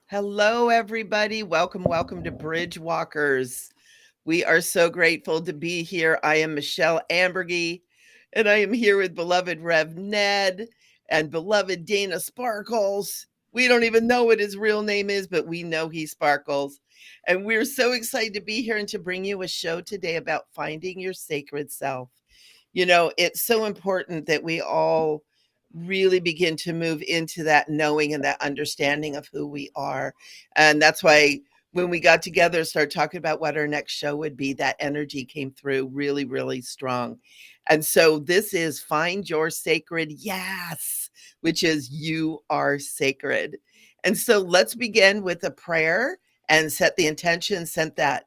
Hello, everybody. Welcome to Bridge Walkers. We are so grateful to be here. I am Michele Amburgey, and I am here with beloved Rev Ned and beloved Dana Sparkles. We don't even know what his real name is, but we know he sparkles. And we're so excited to be here and to bring you a show today about finding your sacred self. You know, it's so important that we all really begin to move into that knowing and that understanding of who we are. And that's why when we got together, started talking about what our next show would be, that energy came through really, really strong. And so this is Find Your Sacred Yes, which is you are sacred. And so let's begin with a prayer and set the intention, set that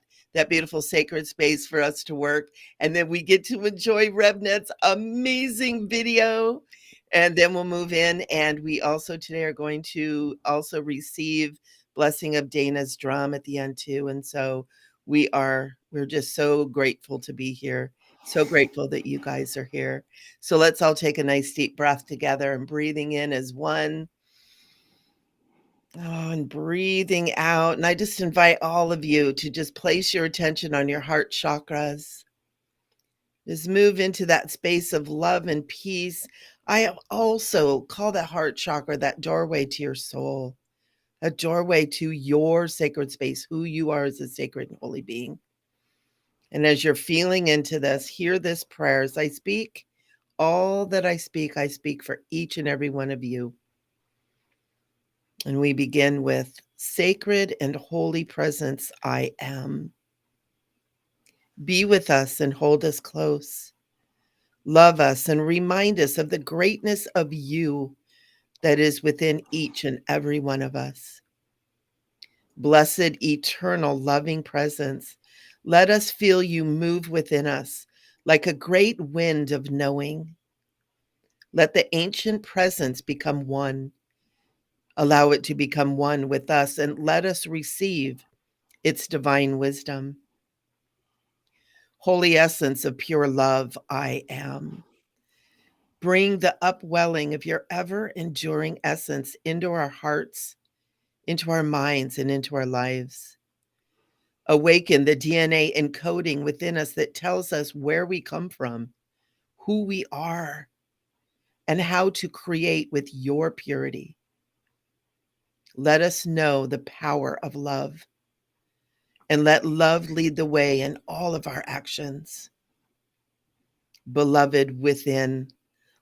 beautiful sacred space for us to work. And then we get to enjoy Rev Ned's amazing video. And then we'll move in. And we also today are going to also receive blessing of Dana's drum at the end too. And so we're just so grateful to be here. So grateful that you guys are here. So let's all take a nice deep breath together and breathing in as one. Oh, and breathing out. And I just invite all of you to just place your attention on your heart chakras. Just move into that space of love and peace. I also call that heart chakra that doorway to your soul, a doorway to your sacred space, who you are as a sacred and holy being. And as you're feeling into this, hear this prayer as I speak. All that I speak for each and every one of you. And we begin with sacred and holy presence, I am. Be with us and hold us close. Love us and remind us of the greatness of you that is within each and every one of us. Blessed, eternal, loving presence, let us feel you move within us like a great wind of knowing. Let the ancient presence become one. Allow it to become one with us and let us receive its divine wisdom. Holy essence of pure love, I am. Bring the upwelling of your ever enduring essence into our hearts, into our minds, and into our lives. Awaken the DNA encoding within us that tells us where we come from, who we are, and how to create with your purity. Let us know the power of love, and let love lead the way in all of our actions. Beloved within,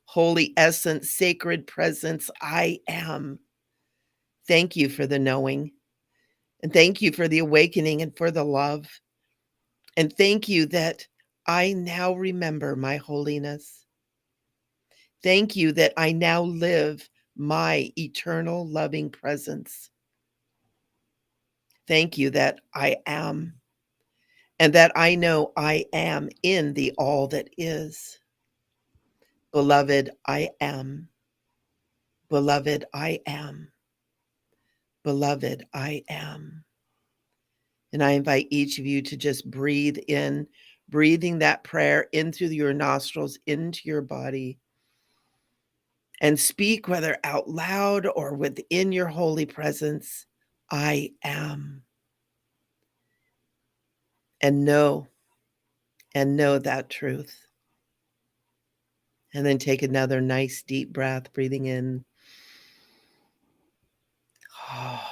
holy essence, sacred presence, I am. Thank you for the knowing, and thank you for the awakening and for the love. And thank you that I now remember my holiness. Thank you that I now live my eternal loving presence. Thank you that I am, and that I know I am in the all that is. Beloved, I am. Beloved, I am. Beloved, I am. And I invite each of you to just breathe in, breathing that prayer in through your nostrils, into your body, and speak, whether out loud or within your holy presence, I am. And know that truth. And then take another nice deep breath, breathing in. Oh,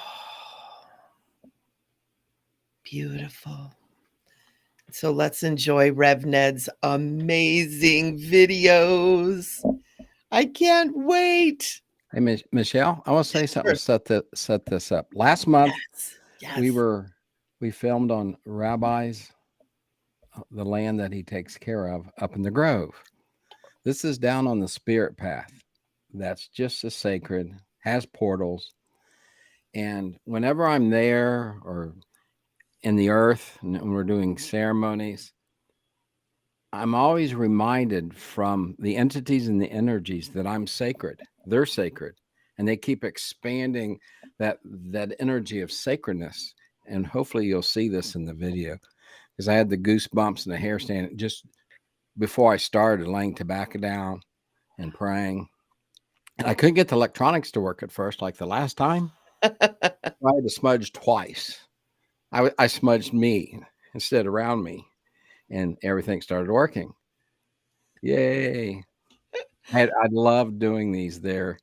beautiful. So let's enjoy Rev Ned's amazing videos. I can't wait. Hey, Michele, I want to say something Sure. to set this up. Last month, Yes. we filmed on Rabbi's, the land that he takes care of up in the Grove. This is down on the spirit path. That's just as sacred, has portals. And whenever I'm there or in the earth and we're doing ceremonies, I'm always reminded from the entities and the energies that I'm sacred. They're sacred, and they keep expanding that energy of sacredness. And hopefully you'll see this in the video, because I had the goosebumps and the hair standing just before I started laying tobacco down and praying. And I couldn't get the electronics to work at first, like the last time. I had to smudge twice. I smudged me instead around me, and everything started working. Yay! I loved doing these there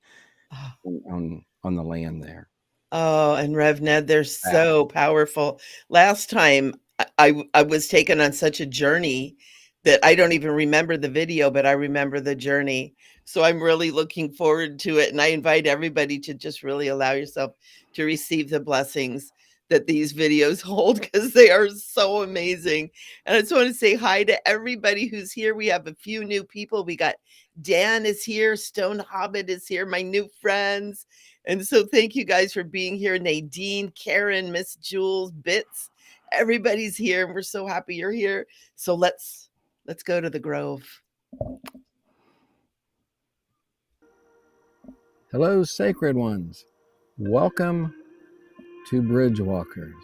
on the land there. Oh, and Rev Ned, they're so powerful. Last time I was taken on such a journey that I don't even remember the video, but I remember the journey. So I'm really looking forward to it. And I invite everybody to just really allow yourself to receive the blessings that these videos hold, because they are so amazing. And I just want to say hi to everybody who's here. We have a few new people. We got Dan is here, Stone Hobbit is here, my new friends. And so thank you guys for being here. Nadine, Karen, Miss Jules, Bits, everybody's here, and we're so happy you're here. So let's go to the grove. Hello, sacred ones. Welcome to Bridge Walkers.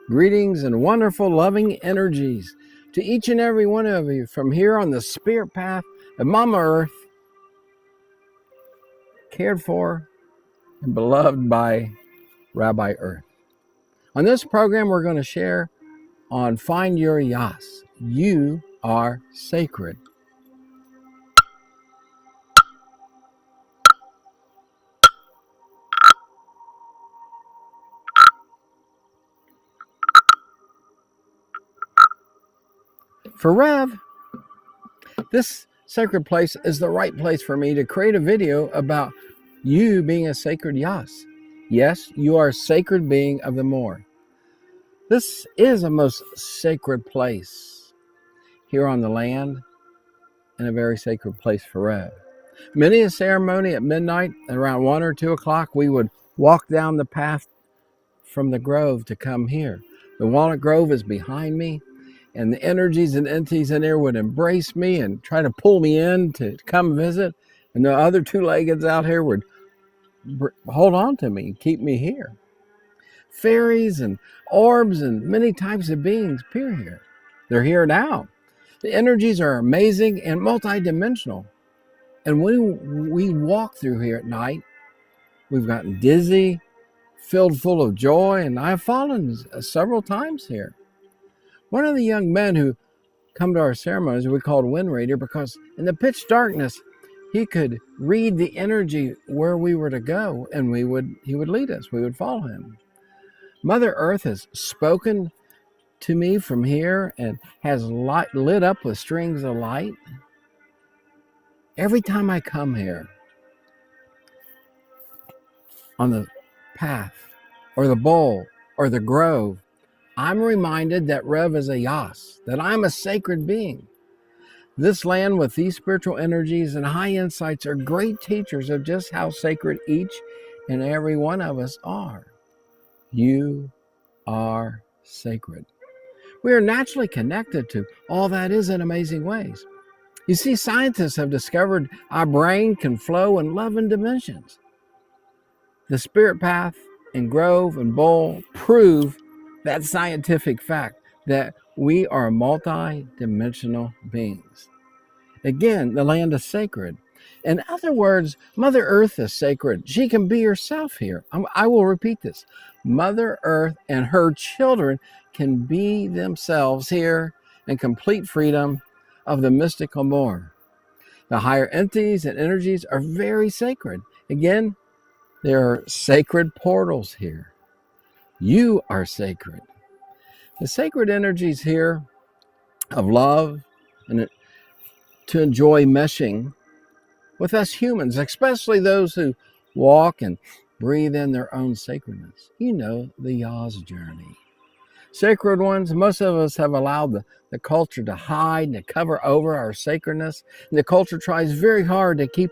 Greetings and wonderful loving energies to each and every one of you from here on the spirit path of Mama Earth, cared for and beloved by Rabbi Earth. On this program, we're going to share on Find Your Y.A.S S. You are sacred. For Rev, this sacred place is the right place for me to create a video about you being a sacred Y.A.S S. Yes, you are a sacred being of the more. This is a most sacred place here on the land, and a very sacred place for Rev. Many a ceremony at midnight, around 1 or 2 o'clock, we would walk down the path from the grove to come here. The walnut grove is behind me, and the energies and entities in there would embrace me and try to pull me in to come visit. And the other two-leggeds out here would hold on to me and keep me here. Fairies and orbs and many types of beings appear here. They're here now. The energies are amazing and multidimensional. And when we walk through here at night, we've gotten dizzy, filled full of joy, and I've fallen several times here. One of the young men who come to our ceremonies we called Wind Reader, because in the pitch darkness, he could read the energy where we were to go, and he would lead us. We would follow him. Mother Earth has spoken to me from here and has lit up with strings of light. Every time I come here on the path or the bowl or the grove, I'm reminded that Rev is a Y.A.S S, that I'm a sacred being. This land with these spiritual energies and high insights are great teachers of just how sacred each and every one of us are. You are sacred. We are naturally connected to all that is in amazing ways. You see, scientists have discovered our brain can flow in 11 dimensions. The spirit path and grove and bowl prove that scientific fact that we are multi-dimensional beings. Again, the land is sacred. In other words, Mother Earth is sacred. She can be herself here. I will repeat this. Mother Earth and her children can be themselves here in complete freedom of the mystical more. The higher entities and energies are very sacred. Again, there are sacred portals here. You are sacred. The sacred energies here of love and to enjoy meshing with us humans, especially those who walk and breathe in their own sacredness. You know, the Y.A.S journey. Sacred ones, most of us have allowed the culture to hide and to cover over our sacredness. And the culture tries very hard to keep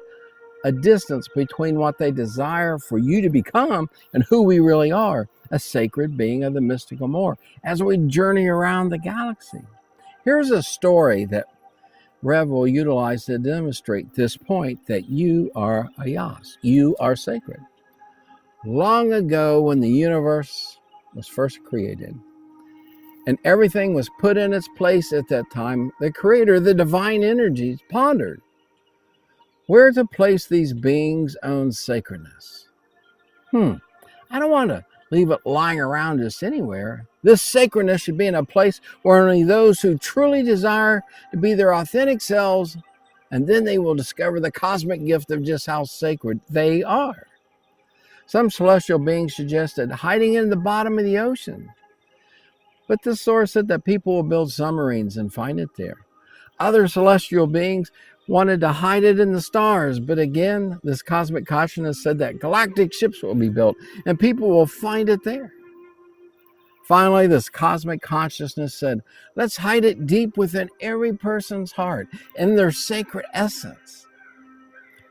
a distance between what they desire for you to become and who we really are, a sacred being of the mystical more, as we journey around the galaxy. Here's a story that Rev will utilize to demonstrate this point that you are a Y.A.S. You are sacred. Long ago, when the universe was first created and everything was put in its place at that time, the Creator, the divine energies, pondered where to place these beings' own sacredness. I don't want to leave it lying around just anywhere. This sacredness should be in a place where only those who truly desire to be their authentic selves, and then they will discover the cosmic gift of just how sacred they are. Some celestial beings suggested hiding in the bottom of the ocean, but the source said that people will build submarines and find it there. Other celestial beings wanted to hide it in the stars, but again, this cosmic consciousness said that galactic ships will be built and people will find it there. Finally, this cosmic consciousness said, let's hide it deep within every person's heart in their sacred essence.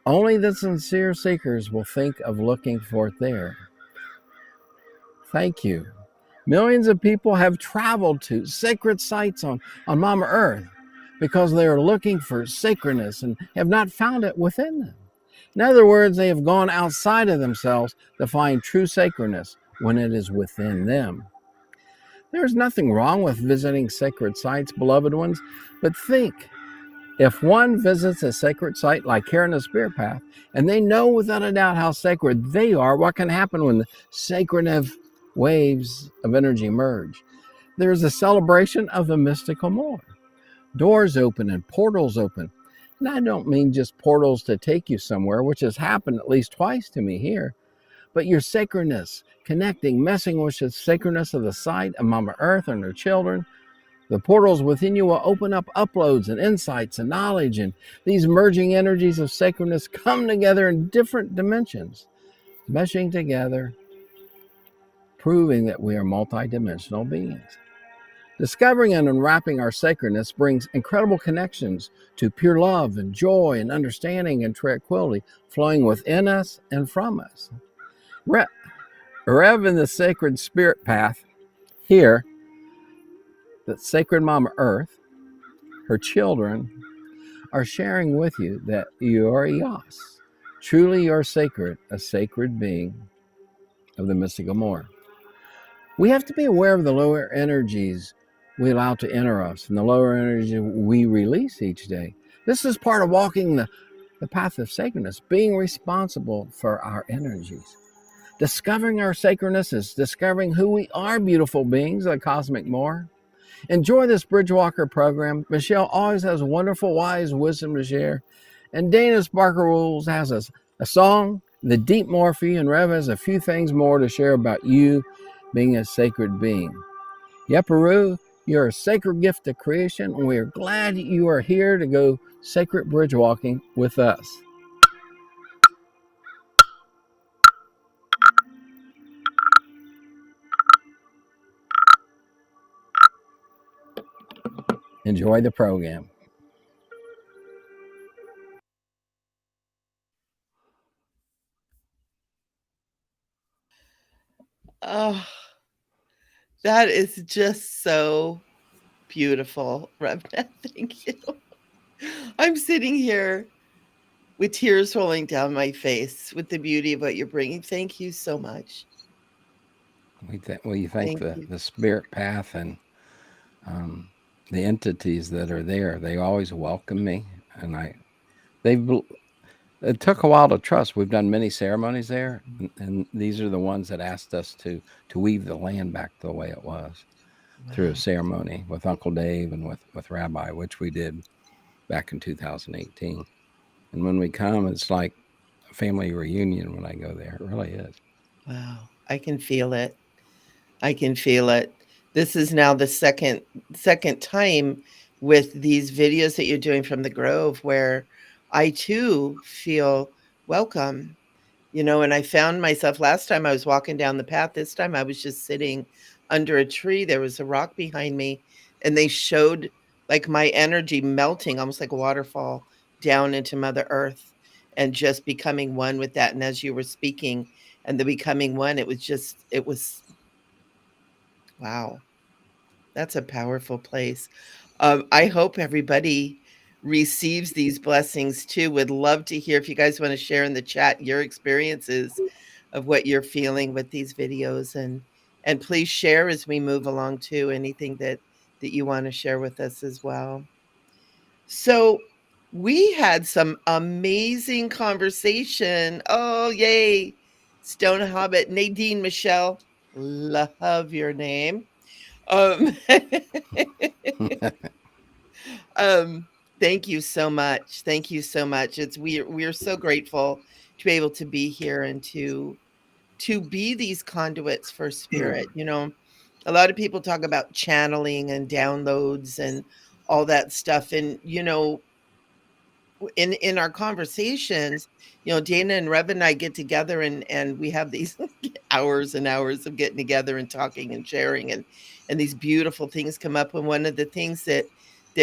Only the sincere seekers will think of looking for it there. Thank you. Millions of people have traveled to sacred sites on Mama Earth because they are looking for sacredness and have not found it within them. In other words, they have gone outside of themselves to find true sacredness when it is within them. There's nothing wrong with visiting sacred sites, beloved ones, but think, if one visits a sacred site like here in the Spirit Path, and they know without a doubt how sacred they are, what can happen when the sacred waves of energy merge? There is a celebration of the mystical more. Doors open and portals open. And I don't mean just portals to take you somewhere, which has happened at least twice to me here, but your sacredness, connecting, messing with the sacredness of the site of Mama Earth and her children. The portals within you will open up uploads and insights and knowledge, and these merging energies of sacredness come together in different dimensions, meshing together, proving that we are multidimensional beings. Discovering and unwrapping our sacredness brings incredible connections to pure love and joy and understanding and tranquility flowing within us and from us. Rev in the sacred spirit path here, that sacred Mama Earth, her children, are sharing with you that you are a Y.A.S. Truly you're sacred, a sacred being of the mystical more. We have to be aware of the lower energies we allow to enter us and the lower energy we release each day. This is part of walking the path of sacredness, being responsible for our energies. Discovering our sacredness is discovering who we are, beautiful beings, a cosmic more. Enjoy this Bridgewalker program. Michele always has wonderful, wise wisdom to share. And Dana Sparkles has a song, The Deep More for you, and Rev has a few things more to share about you being a sacred being. Yeparu, you're a sacred gift of creation, and we are glad you are here to go sacred bridge walking with us. Enjoy the program. Oh, that is just so beautiful, Rev Ned. Thank you. I'm sitting here with tears rolling down my face with the beauty of what you're bringing. Thank you so much. We thank Thank you. the spirit path and um, the entities that are there. They always welcome me, and they've it took a while to trust. We've done many ceremonies there, and these are the ones that asked us to weave the land back the way it was through a Wow. ceremony with Uncle Dave and with Rabbi, which we did back in 2018. And when we come, it's like a family reunion when I go there. It really is. Wow. I can feel it. I can feel it. This is now the second time with these videos that you're doing from the Grove where I too feel welcome. And I found myself last time I was walking down the path. This time I was just sitting under a tree. There was a rock behind me, and they showed like my energy melting almost like a waterfall down into Mother Earth and just becoming one with that. And as you were speaking and the becoming one, it was wow. That's a powerful place. I hope everybody receives these blessings too. Would love to hear if you guys want to share in the chat your experiences of what you're feeling with these videos, and please share as we move along too, anything that you want to share with us as well. So we had some amazing conversation. Oh, yay. Stone Hobbit, Nadine Michelle, love your name. Um, um, thank you so much. Thank you so much. It's we're so grateful to be able to be here and to be these conduits for spirit. You know, a lot of people talk about channeling and downloads and all that stuff, and you know, in our conversations, you know, Dana and Rev and I get together and we have these hours and hours of getting together and talking and sharing, and these beautiful things come up. And one of the things that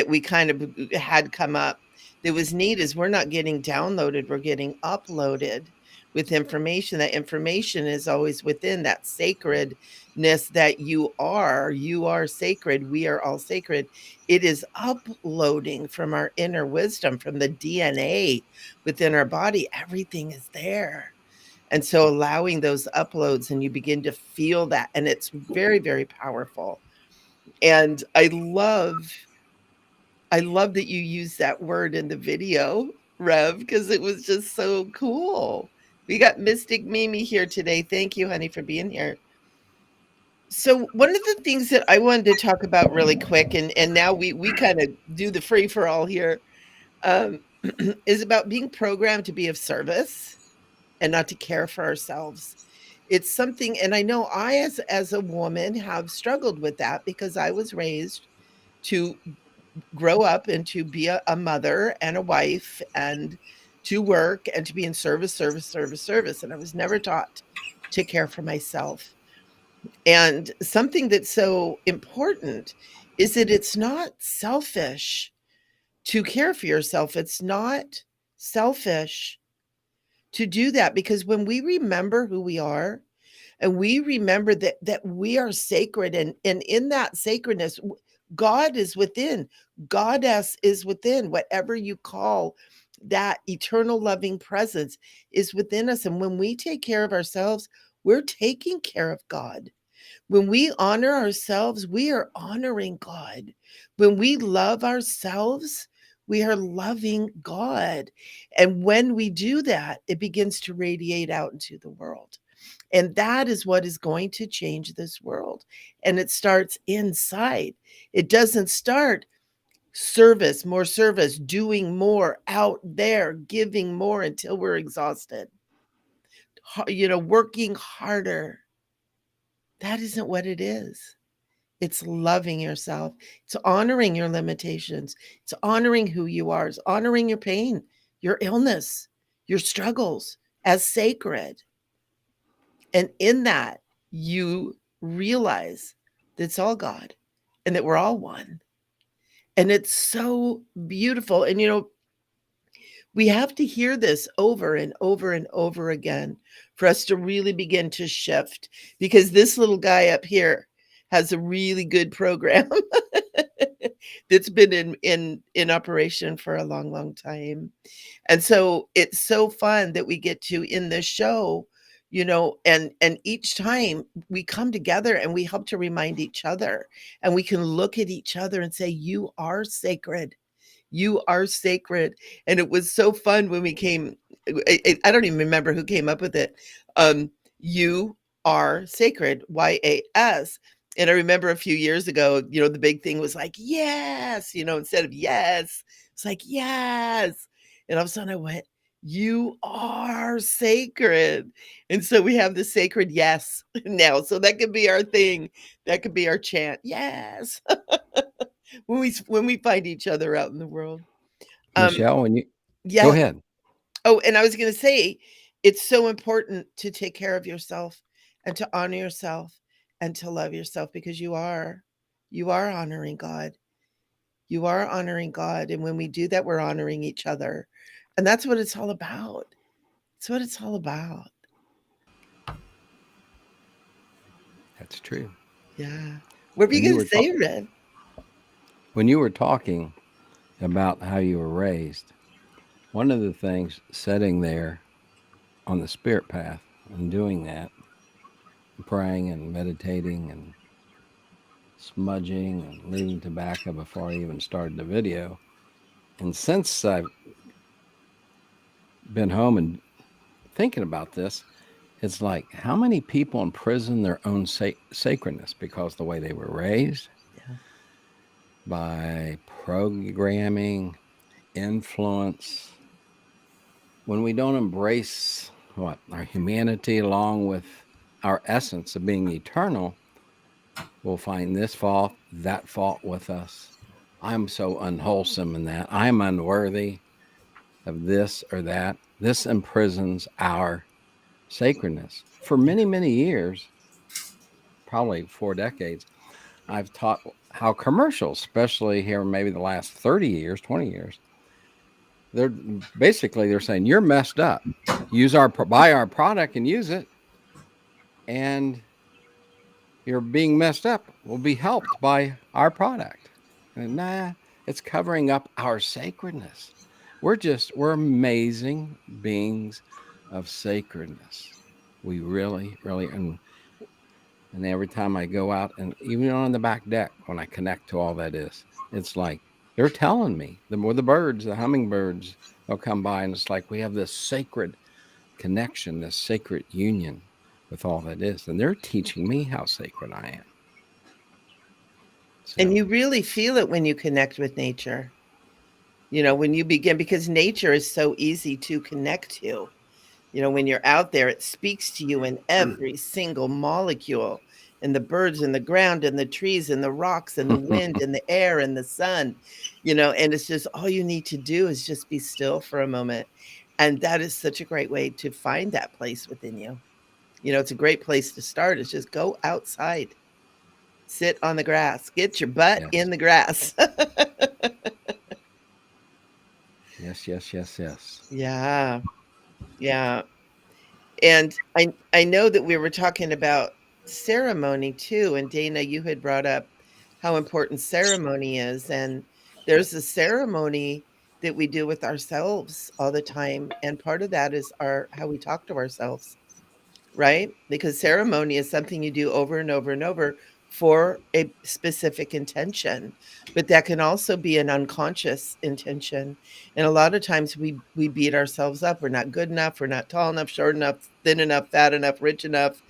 we kind of had come up that was neat is we're not getting downloaded, we're getting uploaded with information. That information is always within that sacredness that you are sacred, we are all sacred. It is uploading from our inner wisdom, from the DNA within our body. Everything is there. And so allowing those uploads, and you begin to feel that. And it's very, very powerful. And I love that you use that word in the video, Rev, because it was just so cool. We got Mystic Mimi here today. Thank you, honey, for being here. So one of the things that I wanted to talk about really quick, and now we kind of do the free for all here, um, is about being programmed to be of service and not to care for ourselves. It's something, and I know I, as a woman, have struggled with that because I was raised to grow up and to be a mother and a wife and to work and to be in service, service, service, service. And I was never taught to care for myself. And something that's so important is that it's not selfish to care for yourself. It's not selfish to do that, because when we remember who we are and we remember that we are sacred, and in that sacredness, God is within. Goddess is within. Whatever you call that eternal loving presence is within us. And when we take care of ourselves, we're taking care of God. When we honor ourselves, we are honoring God. When we love ourselves, we are loving God. And when we do that, it begins to radiate out into the world. And that is what is going to change this world. And it starts inside. It doesn't start service, doing more out there, giving more until we're exhausted, you know, working harder. That isn't what it is. It's loving yourself. It's honoring your limitations. It's honoring who you are. It's honoring your pain, your illness, your struggles as sacred. And in that, you realize that it's all God and that we're all one. And it's so beautiful. And, you know, we have to hear this over and over and over again for us to really begin to shift, because this little guy up here has a really good program that's been in operation for a long, long time. And so it's so fun that we get to, in this show, you know, and each time we come together and we help to remind each other, and we can look at each other and say, you are sacred, you are sacred. And it was so fun when we came, I don't even remember who came up with it. You are sacred, Y.A.S. And I remember a few years ago, you know, the big thing was like, yes, you know, instead of yes, it's like, yes. And all of a sudden I went, you are sacred. And so we have the sacred yes now. So that could be our thing. That could be our chant. Yes. When we find each other out in the world. Um, Michelle, when you go yeah. ahead. Oh, and I was gonna say, it's so important to take care of yourself and to honor yourself and to love yourself, because you are honoring God. You are honoring God, and when we do that, we're honoring each other, and that's what it's all about. It's what it's all about. That's true. Yeah. What were you When you gonna were say, Red? when you were talking, about how you were raised. One of the things sitting there on the spirit path and doing that, praying and meditating and smudging and leaving tobacco before I even started the video. And since I've been home and thinking about this, it's like how many people imprison their own sacredness because the way they were raised, Yeah. by programming, influence. When we don't embrace what our humanity along with our essence of being eternal, we'll find this fault, that fault with us. I'm so unwholesome in that. I'm unworthy of this or that. This imprisons our sacredness. For many, many years, probably 4 decades, I've taught how commercials, especially here, maybe the last 30 years, 20 years, they're basically they're saying you're messed up. Buy our product and use it, and you're being messed up will be helped by our product. And nah, it's covering up our sacredness. We're amazing beings of sacredness. We really, really, and every time I go out, and even on the back deck, when I connect to all that is, it's like they're telling me the birds, the hummingbirds, they'll come by, and it's like we have this sacred connection, this sacred union with all that is, and they're teaching me how sacred I am. And So you really feel it when you connect with nature. When you begin, because nature is so easy to connect to. When you're out there, it speaks to you in every single molecule, in the birds, in the ground, in the trees, in the rocks, in the wind, in the air, in the sun, and it's just all you need to do is just be still for a moment. And that is such a great way to find that place within you. It's a great place to start. Is just go outside, sit on the grass, get your butt yes, in the grass. yes, yes, yes, yes. Yeah. Yeah. And I know that we were talking about ceremony too, and Dana, you had brought up how important ceremony is, and there's a ceremony that we do with ourselves all the time, and part of that is our how we talk to ourselves, right? Because ceremony is something you do over and over and over for a specific intention, but that can also be an unconscious intention. And a lot of times we beat ourselves up. We're not good enough, we're not tall enough, short enough, thin enough, fat enough, rich enough,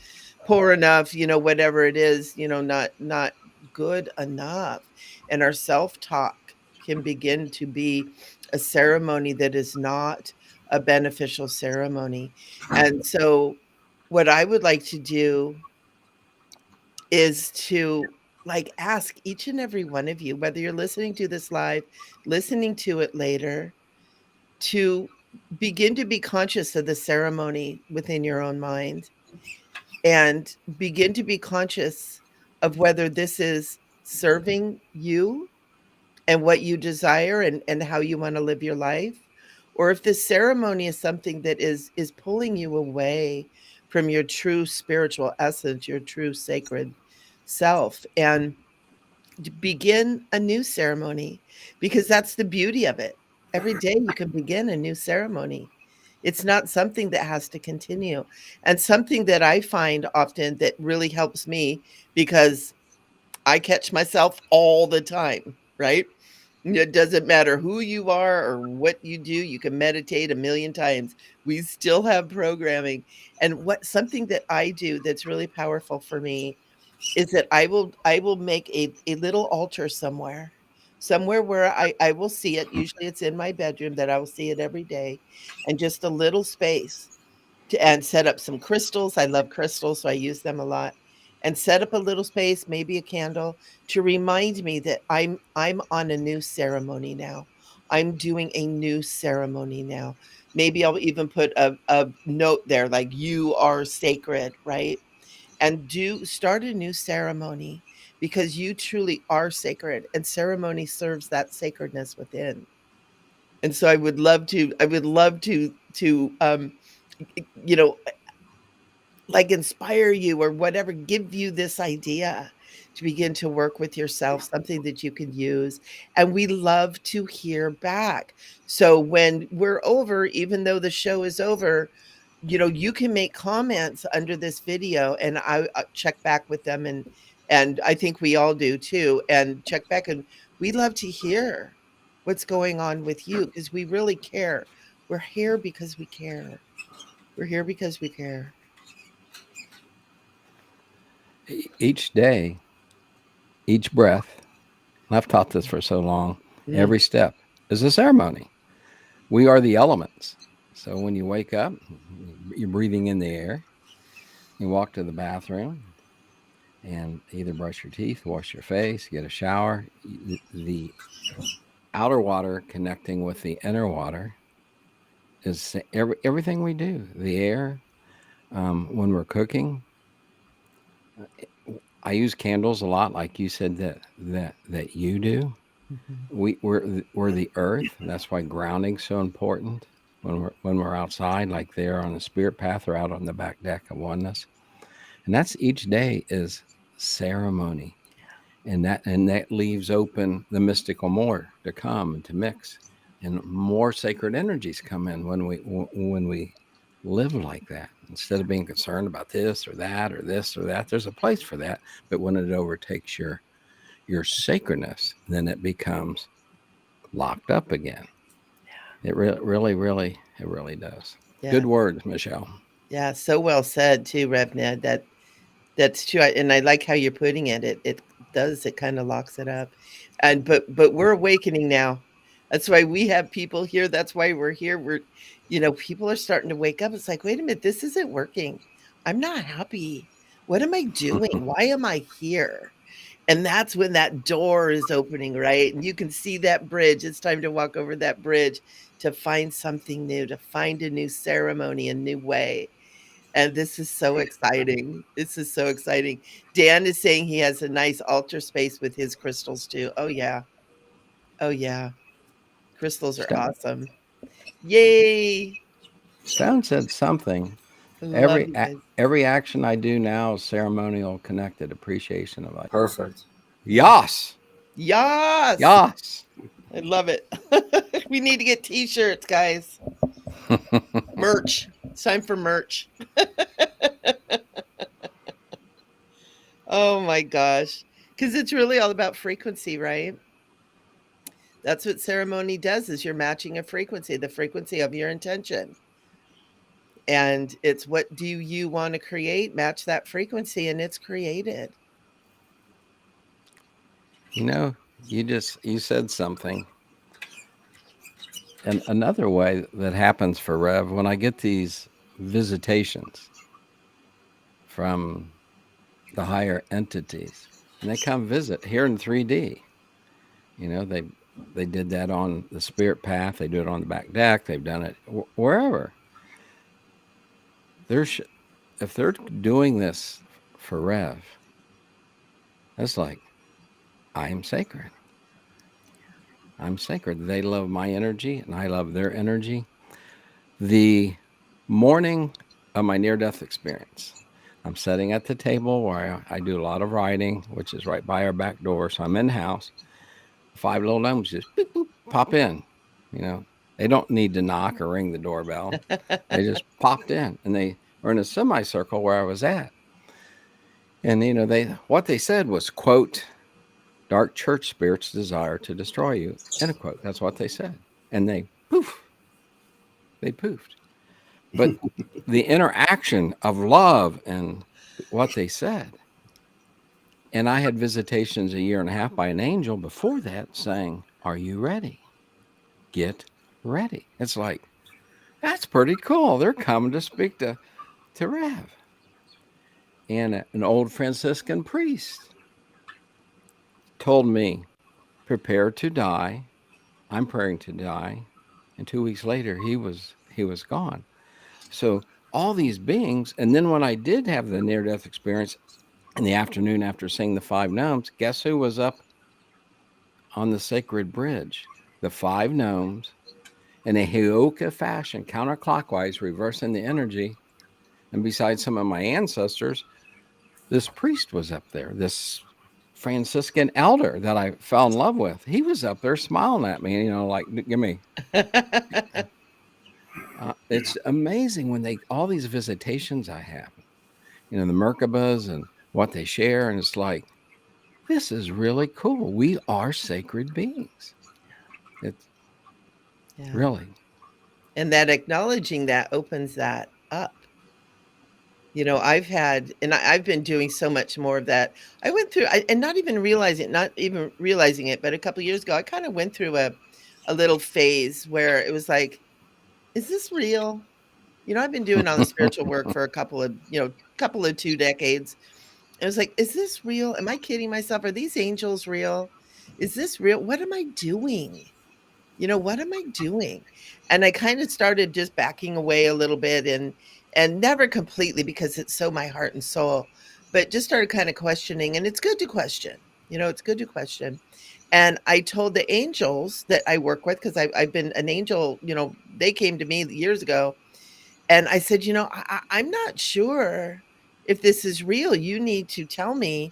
poor enough, whatever it is, not good enough. And our self-talk can begin to be a ceremony that is not a beneficial ceremony. And so what I would like to do is to like ask each and every one of you, whether you're listening to this live, listening to it later, to begin to be conscious of the ceremony within your own mind and begin to be conscious of whether this is serving you and what you desire and how you want to live your life, or if this ceremony is something that is pulling you away from your true spiritual essence, your true sacred self, and begin a new ceremony, because that's the beauty of it. Every day you can begin a new ceremony. It's not something that has to continue. And something that I find often that really helps me, because I catch myself all the time, right? It doesn't matter who you are or what you do. You can meditate a million times. We still have programming. And what something that I do that's really powerful for me is that I will make a little altar somewhere where I will see it. Usually it's in my bedroom that I will see it every day, and just a little space and set up some crystals. I love crystals, so I use them a lot. And set up a little space, maybe a candle, to remind me that I'm on a new ceremony now. I'm doing a new ceremony now. Maybe I'll even put a note there like you are sacred, right? And do start a new ceremony, because you truly are sacred, and ceremony serves that sacredness within. And so I would love to you know like inspire you or whatever, give you this idea to begin to work with yourself, something that you can use. And we love to hear back. So when we're over, even though the show is over, you can make comments under this video, and I check back with them, and I think we all do too, and check back, and we love to hear what's going on with you because we really care. We're here because we care. We're here because we care. Each day, each breath, and I've taught this for so long, Mm. every step is a ceremony. We are the elements. So when you wake up, you're breathing in the air. You walk to the bathroom and either brush your teeth, wash your face, get a shower. The outer water connecting with the inner water is everything we do. The air, when we're cooking, I use candles a lot, like you said that you do. Mhm. We're the earth, and that's why grounding's so important when we're outside, like there on the spirit path or out on the back deck of oneness. And that's each day is ceremony, and that leaves open the mystical more to come and to mix, and more sacred energies come in when we live like that. Instead of being concerned about this or that or this or that, there's a place for that. But when it overtakes your sacredness, then it becomes locked up again. It really does. Yeah. Good words, Michele. Yeah. So well said too, Rev Ned. That's true. And I like how you're putting it. It does, it kind of locks it up. And but we're awakening now. That's why we have people here. That's why we're here. People are starting to wake up. It's like, wait a minute, this isn't working. I'm not happy. What am I doing? Why am I here? And that's when that door is opening, right? And you can see that bridge. It's time to walk over that bridge to find something new, to find a new ceremony, a new way. And this is so exciting. This is so exciting. Dan is saying he has a nice altar space with his crystals too. Oh, yeah. Oh, yeah. Crystals are Stone, awesome. Yay. Stone said something. I love Every you guys. every action I do now is ceremonial, connected appreciation of life. Perfect. Yas, Yes. yas. I love it. We need to get t shirts, guys. Merch. It's time for merch. Oh my gosh. Because it's really all about frequency, right? That's what ceremony does, is you're matching a frequency, the frequency of your intention. And it's, what do you want to create? Match that frequency and it's created. You know, you said something. And another way that happens for Rev, when I get these visitations from the higher entities, and they come visit here in 3D. They did that on the spirit path. They do it on the back deck. They've done it wherever. If they're doing this for Rev, that's like, I am sacred. I'm sacred. They love my energy, and I love their energy. The morning of my near-death experience, I'm sitting at the table where I do a lot of writing, which is right by our back door. So I'm in the house. 5 little gnomes just boop, boop, pop in. They don't need to knock or ring the doorbell. They just popped in, and they were in a semicircle where I was at. And what they said was, quote, "Dark church spirits desire to destroy you," end of quote. That's what they said. And they poofed. But the interaction of love and what they said. And I had visitations 1.5 years by an angel before that saying, "Are you ready? Get ready." It's like, that's pretty cool. They're coming to speak to Rev. And an old Franciscan priest told me, "Prepare to die." I'm preparing to die. And 2 weeks later, he was gone. So all these beings, and then when I did have the near-death experience in the afternoon after seeing the 5 gnomes, guess who was up on the sacred bridge? The 5 gnomes in a Hioka fashion, counterclockwise, reversing the energy. And besides some of my ancestors, this priest was up there, this Franciscan elder that I fell in love with. He was up there smiling at me, like, give me. It's amazing when all these visitations I have, the Merkabahs and what they share. And it's like, this is really cool. We are sacred beings. It's Yeah. really. And that acknowledging that opens that up. I've been doing so much more of that. I went through, and not even realizing it, but a couple of years ago, I kind of went through a little phase where it was like, is this real? I've been doing all the spiritual work for a couple of 2 decades. It was like, is this real? Am I kidding myself? Are these angels real? Is this real? What am I doing? What am I doing? And I kind of started just backing away a little bit, and never completely, because it's so my heart and soul, but just started kind of questioning. And it's good to question. It's good to question. And I told the angels that I work with, because I've been an angel, they came to me years ago, and I said, I'm not sure if this is real. You need to tell me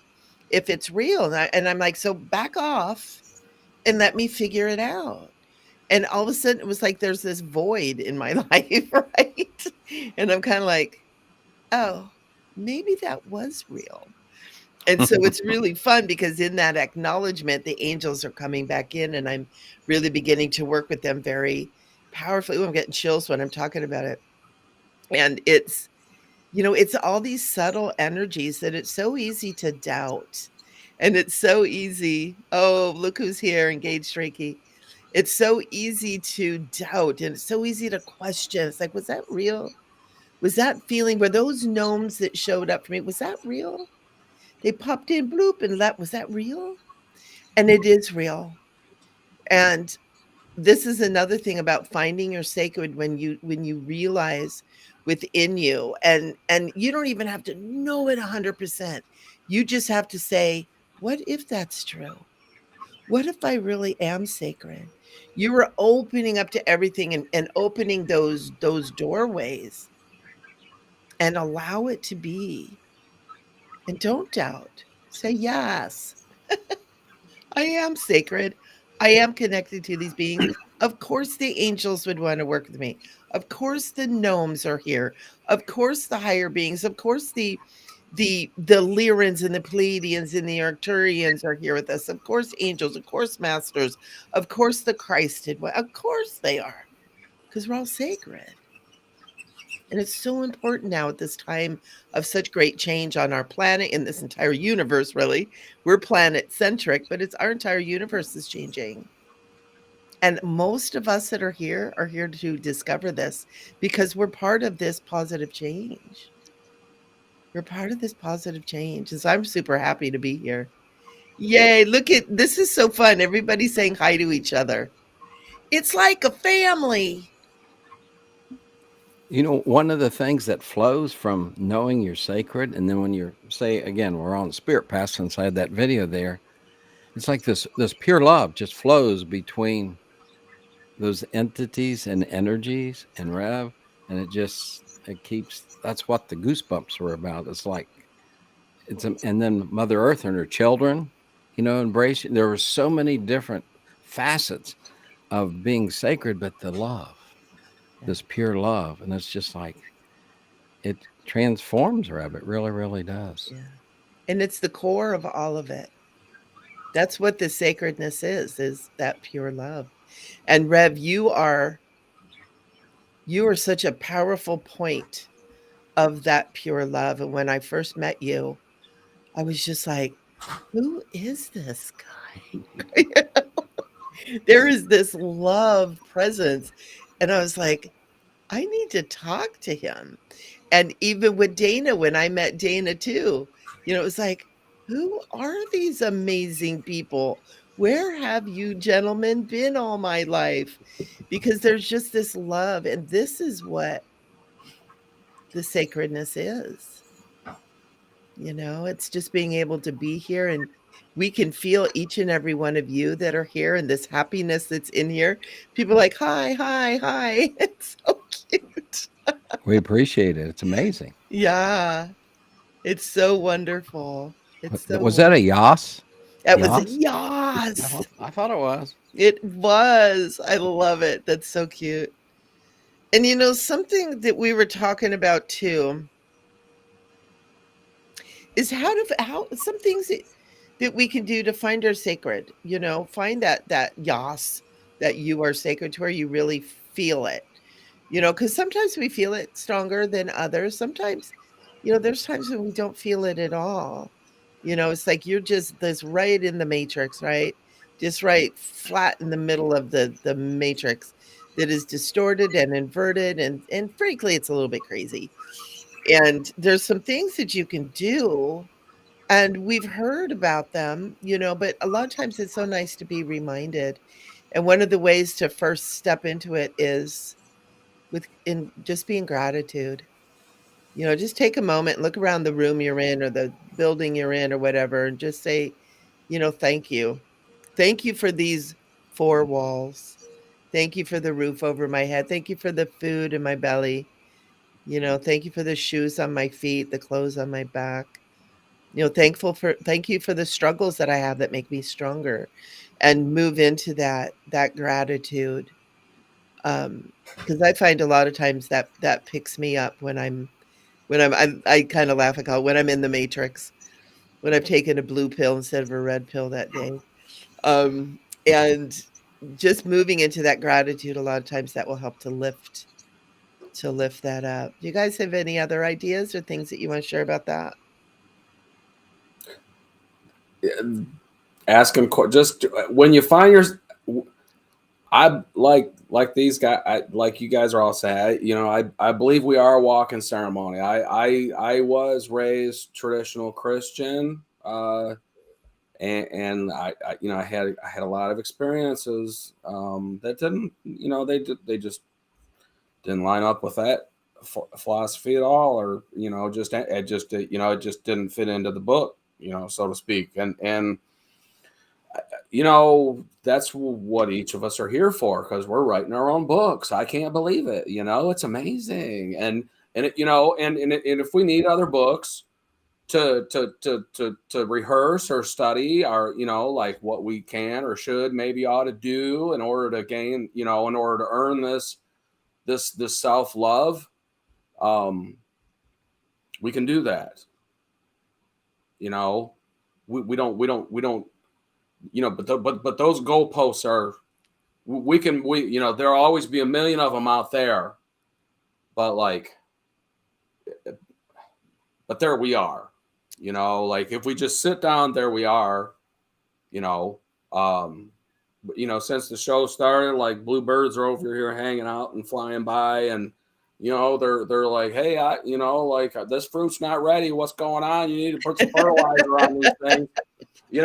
if it's real. And I'm like, so back off and let me figure it out. And all of a sudden, it was like there's this void in my life, right? And I'm kind of like, oh, maybe that was real. And so it's really fun, because in that acknowledgement, the angels are coming back in, and I'm really beginning to work with them very powerfully. Ooh, I'm getting chills when I'm talking about it. And it's all these subtle energies that it's so easy to doubt. And it's so easy. Oh, look who's here, engaged Reiki. It's so easy to doubt, and it's so easy to question. It's like, was that real? Was that feeling, were those gnomes that showed up for me, was that real? They popped in, bloop, and left. Was that real? And it is real. And this is another thing about finding your sacred, when you realize within you, and you don't even have to know it 100%. You just have to say, what if that's true? What if I really am sacred? You are opening up to everything, and opening those doorways, and allow it to be. And don't doubt. Say yes. I am sacred. I am connected to these beings. Of course, the angels would want to work with me. Of course, the gnomes are here. Of course, the higher beings. Of course, the Lyrans and the Pleiadians and the Arcturians are here with us. Of course, angels. Of course, masters. Of course, the Christed one. Of course, they are, because we're all sacred. And it's so important now, at this time of such great change on our planet, in this entire universe, really. We're planet centric, but it's our entire universe is changing. And most of us that are here to discover this, because we're part of this positive change. We're part of this positive change. And so I'm super happy to be here. Yay. Look at this, is so fun. Everybody's saying hi to each other. It's like a family. One of the things that flows from knowing you're sacred, and then when you're, say, again, we're on spirit path, since I had that video there, it's like this pure love just flows between those entities and energies and Rev, and it keeps. That's what the goosebumps were about. It's like and then Mother Earth and her children, embracing. There were so many different facets of being sacred, but the love, this pure love, and it's just like it transforms Rev. It really, really does. Yeah. And it's the core of all of it. That's what the sacredness is that pure love. And Rev, you are such a powerful point of that pure love. And when I first met you, I was just like, who is this guy? There is this love presence. And I was like, I need to talk to him. And even with Dana, when I met Dana too, it was like, who are these amazing people? Where have you gentlemen been all my life? Because there's just this love. And this is what the sacredness is. It's just being able to be here, and we can feel each and every one of you that are here, and this happiness that's in here. People are like, hi, hi, hi. It's so cute. We appreciate it. It's amazing. Yeah. It's so wonderful. It's so Was that a wonderful. Y.A.S? That was a Yas? yas. I thought it was. It was. I love it. That's so cute. And something that we were talking about too is how some things that we can do to find our sacred, find that yas, that you are sacred to where you really feel it. Because sometimes we feel it stronger than others. Sometimes, there's times when we don't feel it at all. It's like you're just this right in the matrix, right? Just right flat in the middle of the matrix that is distorted and inverted, and frankly, it's a little bit crazy. And there's some things that you can do, and we've heard about them, but a lot of times it's so nice to be reminded. And one of the ways to first step into it is in just being gratitude. Just take a moment, look around the room you're in or the building you're in or whatever, and just say, thank you. Thank you for these four walls. Thank you for the roof over my head. Thank you for the food in my belly. Thank you for the shoes on my feet, the clothes on my back. Thank you for the struggles that I have that make me stronger, and move into that gratitude. Because I find a lot of times that picks me up I kind of laugh. I call it when I'm in the matrix, when I've taken a blue pill instead of a red pill that day. And just moving into that gratitude, a lot of times that will help to lift that up. Do you guys have any other ideas or things that you want to share about that? Asking just when you find your, I like these guys, like you guys are all saying, I believe we are a walking ceremony. I was raised traditional Christian, and I had a lot of experiences that didn't, they just didn't line up with that philosophy at all, or it just didn't fit into the book, so to speak, and that's what each of us are here for, because we're writing our own books. I can't believe it. It's amazing. And it, and if we need other books to rehearse or study, or like what we can or should maybe ought to do in order to gain, in order to earn this self-love, we can do that. We don't but those goalposts are, there'll always be a million of them out there, but there we are, like if we just sit down, there we are, um since the show started, like bluebirds are over here hanging out and flying by, and they're like, hey, like this fruit's not ready, what's going on, you need to put some fertilizer on these things, they,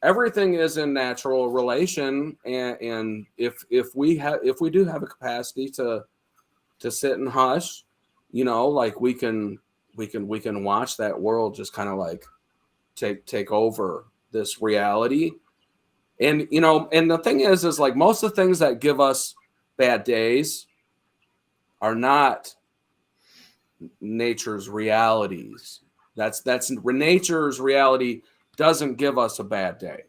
everything is in natural relation, and if we do have a capacity to sit and hush, like we can watch that world just kind of like take over this reality. And and the thing is like most of the things that give us bad days are not nature's realities. That's nature's reality doesn't give us a bad day.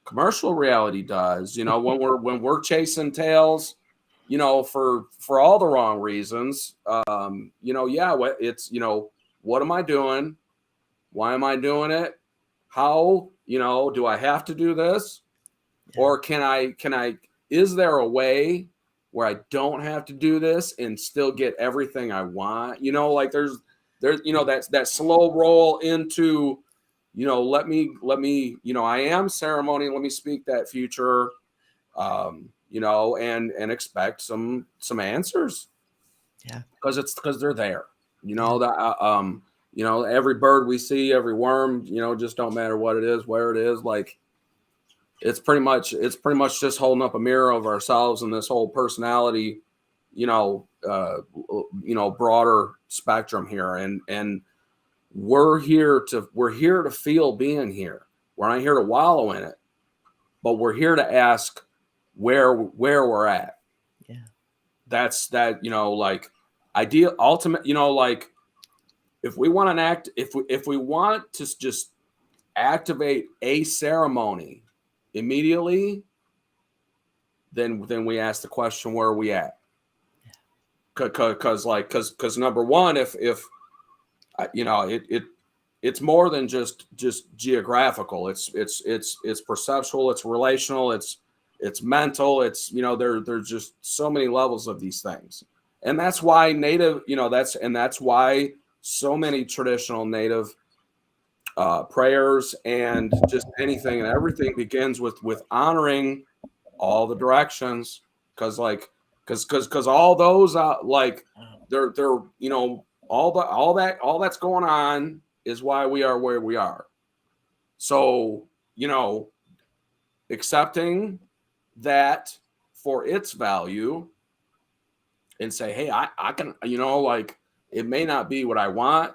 Commercial reality does. When we're chasing tails, for all the wrong reasons. Yeah, it's what am I doing? Why am I doing it? How do I have to do this? Or can I? Is there a way where I don't have to do this and still get everything I want? Like there's that slow roll into, let me, I am ceremony. Let me speak that future, and expect some answers. Yeah. Because they're there. Every bird we see, every worm, just don't matter what it is, where it is, like it's pretty much just holding up a mirror of ourselves and this whole personality, broader spectrum here, and we're here to feel being here. We're not here to wallow in it, but we're here to ask where we're at. Yeah. That's that, like ideal ultimate, like if we want if we want to just activate a ceremony immediately, then we ask the question, where are we at? Because number one, if you know, it's more than just geographical. It's perceptual, it's relational, it's mental, it's, you know, there's just so many levels of these things. And that's why native, you know, that's why so many traditional native prayers and just anything and everything begins with honoring all the directions, because all those like they're you know, all that's going on is why we are where we are. So, you know, accepting that for its value and say, hey, I can, you know, like, it may not be what I want,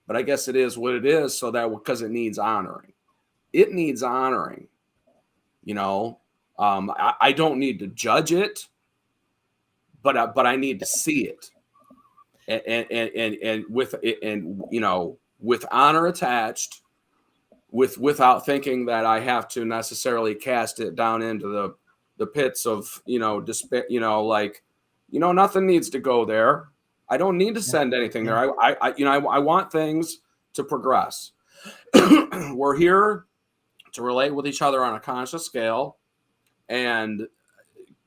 but I guess it is what it is. So that, because it needs honoring. It needs honoring, you know. I don't need to judge it, but I need to see it. And with it, and, you know, with honor attached, without thinking that I have to necessarily cast it down into the pits of, you know, despair, you know, like, you know, nothing needs to go there. I don't need to send anything there. I you know, I want things to progress. We're here to relate with each other on a conscious scale and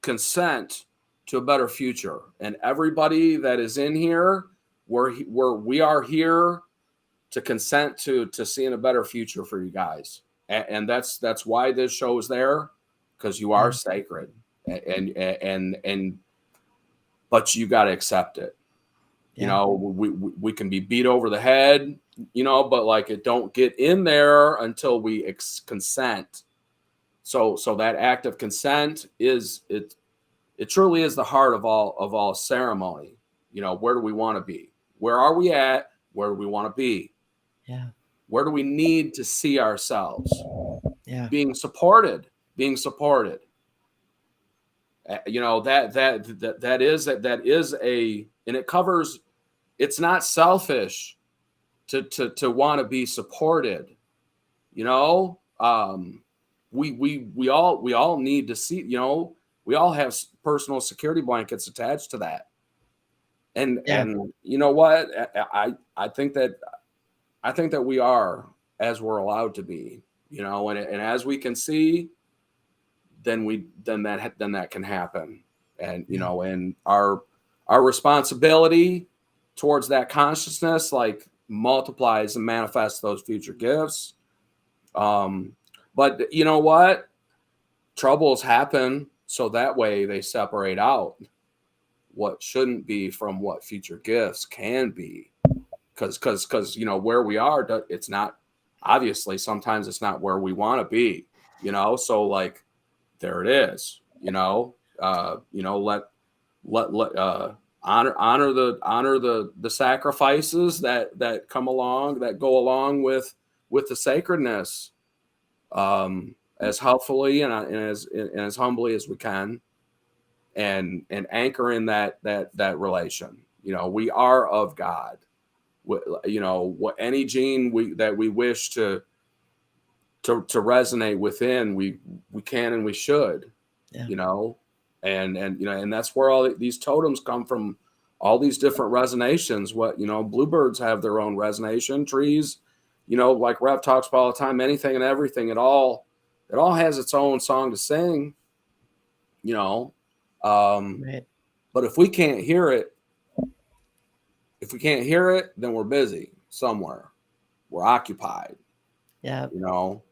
consent to a better future. And everybody that is in here, we are here to consent to seeing a better future for you guys. And that's why this show is there, because you are sacred, and but you got to accept it. You know, we can be beat over the head, you know, but like, it don't get in there until we consent. So that act of consent is it truly is the heart of all ceremony. You know, where do we want to be? Where are we at? Where do we want to be? Yeah. Where do we need to see ourselves? Yeah. Being supported. You know, that is a, and it covers, it's not selfish to want to be supported. You know, we all need to see, you know, we all have personal security blankets attached to that. And you know what? I think that we are, as we're allowed to be, you know, and as we can see, then that can happen. And, you know, and our responsibility towards that consciousness, like, multiplies and manifests those future gifts. But you know what? Troubles happen, so that way they separate out what shouldn't be from what future gifts can be. Because you know, where we are, it's not, obviously sometimes it's not where we want to be, you know. So like, there it is, you know. You know, let honor the sacrifices that come along, that go along with the sacredness, as helpfully and as humbly as we can, and anchor in that relation. You know, we are of God. You know, what any gene that we wish to resonate within, we can and we should. You know, and you know, and that's where all these totems come from. All these different resonations. What, you know, bluebirds have their own resonation. Trees, you know, like Rev talks about all the time. Anything and everything. It all has its own song to sing. You know, but if we can't hear it, then we're busy somewhere. We're occupied. Yeah. You know.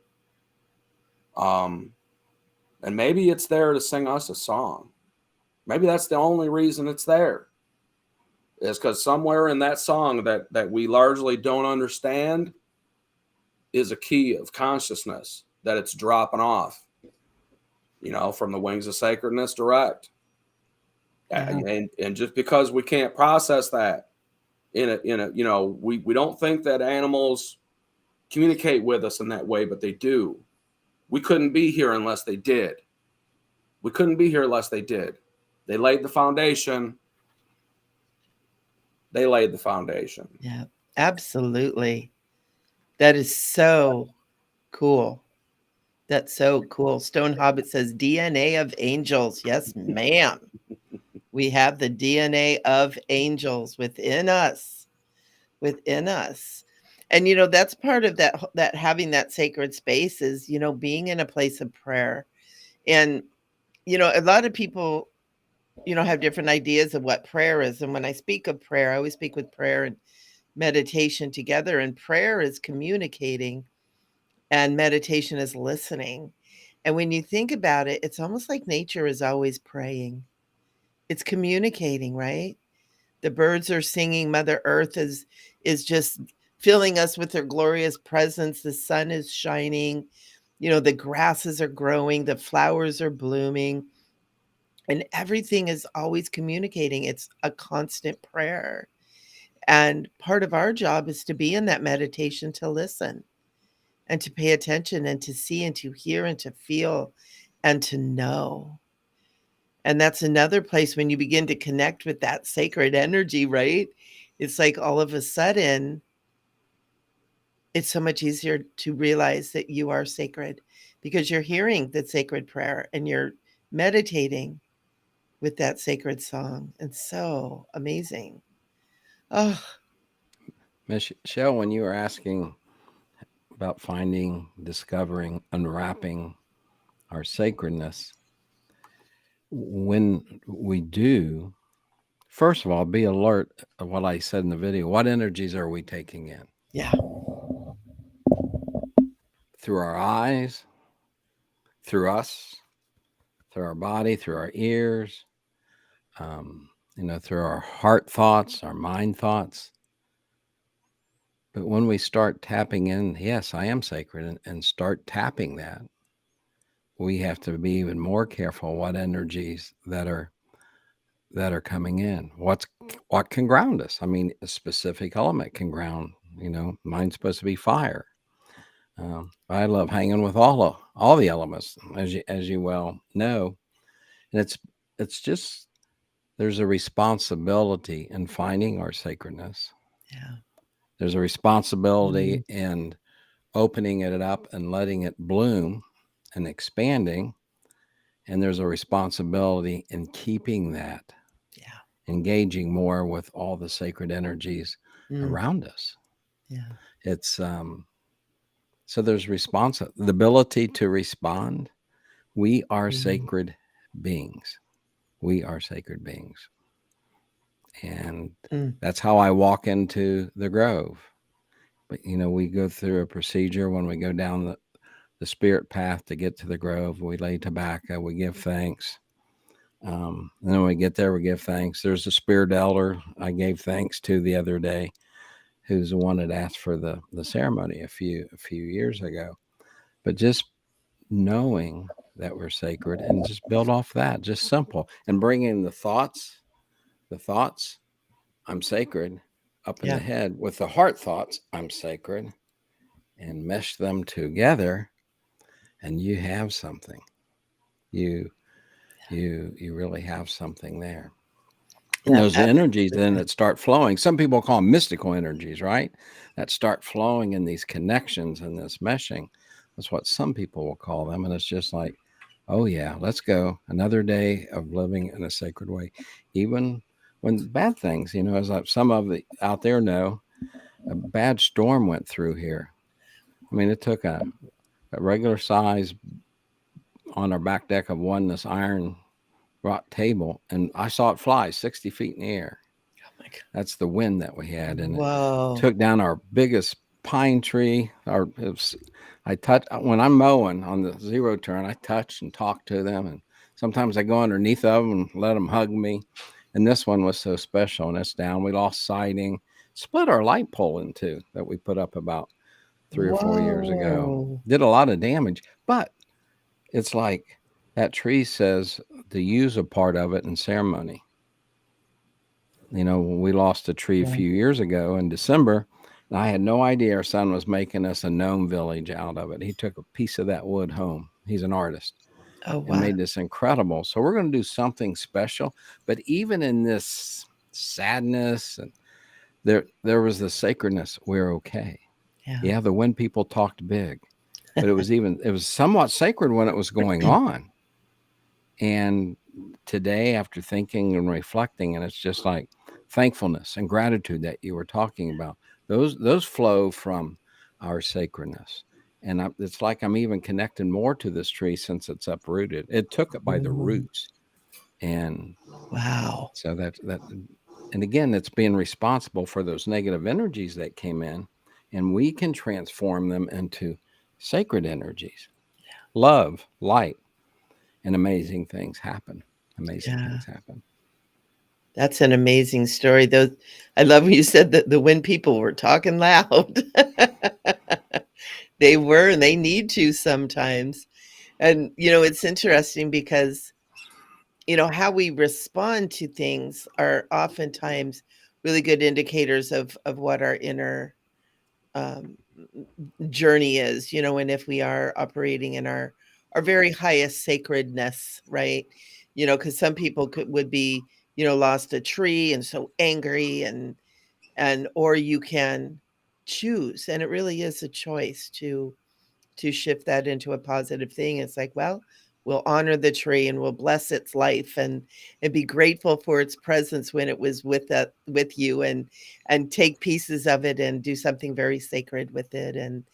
And maybe it's there to sing us a song. Maybe that's the only reason it's there. Is because somewhere in that song that we largely don't understand is a key of consciousness that it's dropping off, you know, from the wings of sacredness direct. And just because we can't process that in a, you know, we don't think that animals communicate with us in that way, but they do. We couldn't be here unless they did. They laid the foundation. Yeah. Absolutely. That is so cool. That's so cool. Stone Hobbit says DNA of angels. Yes, ma'am. We have the DNA of angels within us. Within us. And that's part of that having that sacred space is, being in a place of prayer. And a lot of people have different ideas of what prayer is. And when I speak of prayer, I always speak with prayer and meditation together. And prayer is communicating, and meditation is listening. And when you think about it, it's almost like nature is always praying. It's communicating, right? The birds are singing. Mother Earth is just filling us with her glorious presence. The sun is shining. The grasses are growing. The flowers are blooming. And everything is always communicating. It's a constant prayer. And part of our job is to be in that meditation, to listen and to pay attention and to see and to hear and to feel and to know. And that's another place when you begin to connect with that sacred energy, right? It's like all of a sudden, it's so much easier to realize that you are sacred because you're hearing the sacred prayer and you're meditating with that sacred song. It's so amazing. Oh, Michelle, when you were asking about finding, discovering, unwrapping our sacredness, when we do, first of all, be alert of what I said in the video. What energies are we taking in? yeah. Through our eyes, through us, through our body, through our ears, through our heart thoughts, our mind thoughts. But when we start tapping in, yes, I am sacred, and start tapping that, we have to be even more careful what energies that are coming in. What can ground us? I mean, a specific element can ground. Mine's supposed to be fire. I love hanging with all the elements, as you well know, and it's just there's a responsibility in finding our sacredness. Yeah. There's a responsibility in opening it up and letting it bloom and expanding, and there's a responsibility in keeping that. Yeah. Engaging more with all the sacred energies around us. Yeah. It's so there's the ability to respond. We are sacred beings. We are sacred beings. And that's how I walk into the grove. But we go through a procedure when we go down the spirit path to get to the grove. We lay tobacco, we give thanks. And then when we get there, we give thanks. There's a spirit elder I gave thanks to the other day, who's the one that asked for the ceremony a few years ago. But just knowing that we're sacred and just build off that, just simple, and bring in the thoughts, I'm sacred, up in the head with the heart thoughts, I'm sacred, and mesh them together, and you have something. You really have something there. And those energies then that start flowing, some people call them mystical energies, right? That start flowing in these connections and this meshing. That's what some people will call them. And it's just like, oh yeah, let's go. Another day of living in a sacred way. Even when bad things, as some of the out there know, a bad storm went through here. I mean, it took a regular size on our back deck of this iron rock table, and I saw it fly 60 feet in the air. Oh my God. That's the wind that we had, and Whoa. it took down our biggest pine tree. When I'm mowing on the zero turn, I touch and talk to them, and sometimes I go underneath of them and let them hug me. And this one was so special, and it's down. We lost siding, split our light pole in two that we put up about 3 or 4 years ago. Did a lot of damage, but it's like that tree says to use a part of it in ceremony. We lost a tree a few years ago in December. And I had no idea our son was making us a gnome village out of it. He took a piece of that wood home. He's an artist. Oh, wow. And made this incredible. So we're going to do something special. But even in this sadness and there was the sacredness. We're okay. Yeah, the wind people talked big, but it was somewhat sacred when it was going on. And today, after thinking and reflecting, and it's just like thankfulness and gratitude that you were talking about, those flow from our sacredness. And it's like I'm even connected more to this tree since it's uprooted. It took it by the roots. And Wow. so and again, it's being responsible for those negative energies that came in, and we can transform them into sacred energies, love, light, and amazing things happen. Amazing things happen. That's an amazing story. I love when you said that the wind people were talking loud. They were, and they need to sometimes. And, it's interesting because, how we respond to things are oftentimes really good indicators of what our inner journey is, and if we are operating in our very highest sacredness, right? Because some people would be, lost a tree and so angry or you can choose, and it really is a choice to shift that into a positive thing. It's like, well, we'll honor the tree and we'll bless its life and be grateful for its presence when it was with you, and take pieces of it and do something very sacred with it, and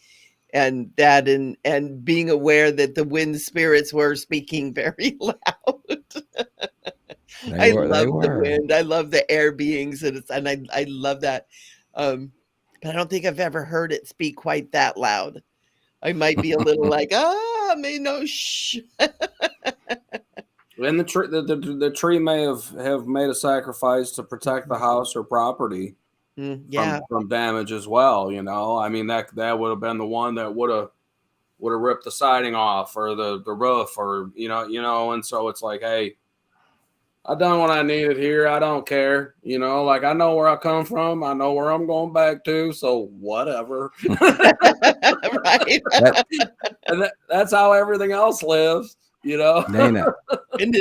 being aware that the wind spirits were speaking very loud. They I were. They love the were. wind. I love the air beings, and I love that. But I don't think I've ever heard it speak quite that loud. I might be a little like, may no shh. And the tree may have made a sacrifice to protect the house or property Yeah. from damage as well. I mean that would have been the one that would have ripped the siding off or the roof, or and so it's like, hey, I done what I needed here. I don't care. Like, I know where I come from. I know where I'm going back to. So whatever. Right. And that's how everything else lives. Dana,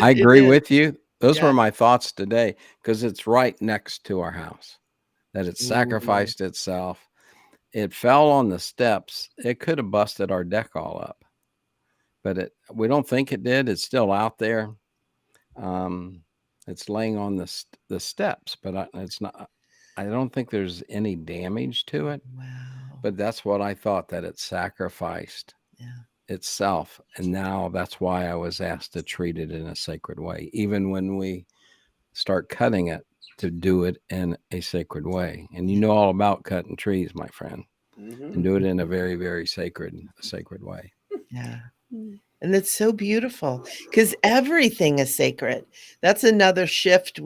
I agree with you. Those were my thoughts today, because it's right next to our house, that it sacrificed itself. It fell on the steps. It could have busted our deck all up, but we don't think it did. It's still out there. It's laying on the steps, but it's not. I don't think there's any damage to it. Wow. But that's what I thought, that it sacrificed itself. And now that's why I was asked to treat it in a sacred way, even when we start cutting it, to do it in a sacred way. And you know all about cutting trees, my friend, and do it in a very, very sacred way. Yeah. And it's so beautiful because everything is sacred. That's another shift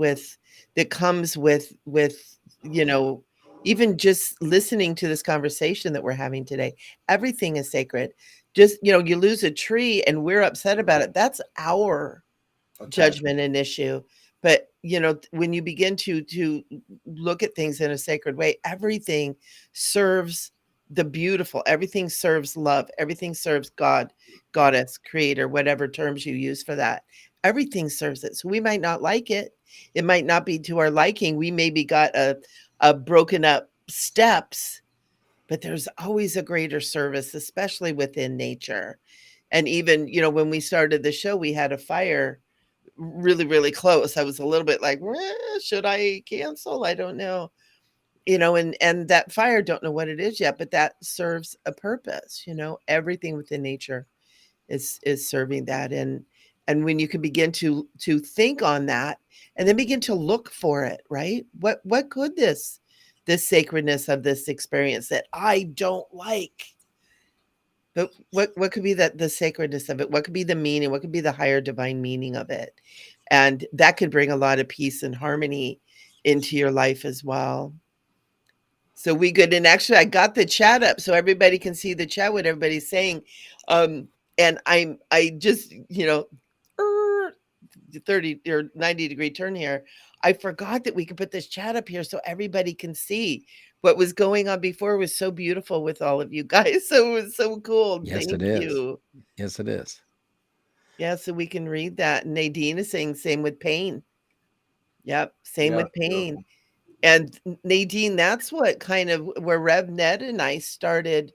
that comes with, even just listening to this conversation that we're having today. Everything is sacred. Just, you lose a tree and we're upset about it. That's our judgment and issue. But, when you begin to look at things in a sacred way, everything serves the beautiful. Everything serves love. Everything serves God, goddess, creator, whatever terms you use for that. Everything serves it. So we might not like it. It might not be to our liking. We maybe got a broken up steps, but there's always a greater service, especially within nature. And even, when we started the show, we had a fire really, really close. I was a little bit like, should I cancel? I don't know. And that fire, don't know what it is yet, but that serves a purpose. Everything within nature is serving that. And when you can begin to think on that, and then begin to look for it, right? What could this sacredness of this experience that I don't like, but what could be the sacredness of it? What could be the meaning? What could be the higher divine meaning of it? And that could bring a lot of peace and harmony into your life as well. So we good. And actually, I got the chat up so everybody can see the chat, what everybody's saying. And I just, 30 or 90 degree turn here. I forgot that we could put this chat up here so everybody can see what was going on before. Was so beautiful with all of you guys. So it was so cool. Yes, Thank it is. you. Yes, it is. Yeah, so we can read that. Nadine is saying same with pain. Yep, same with pain. Beautiful. And Nadine, that's what kind of where Rev Ned and I started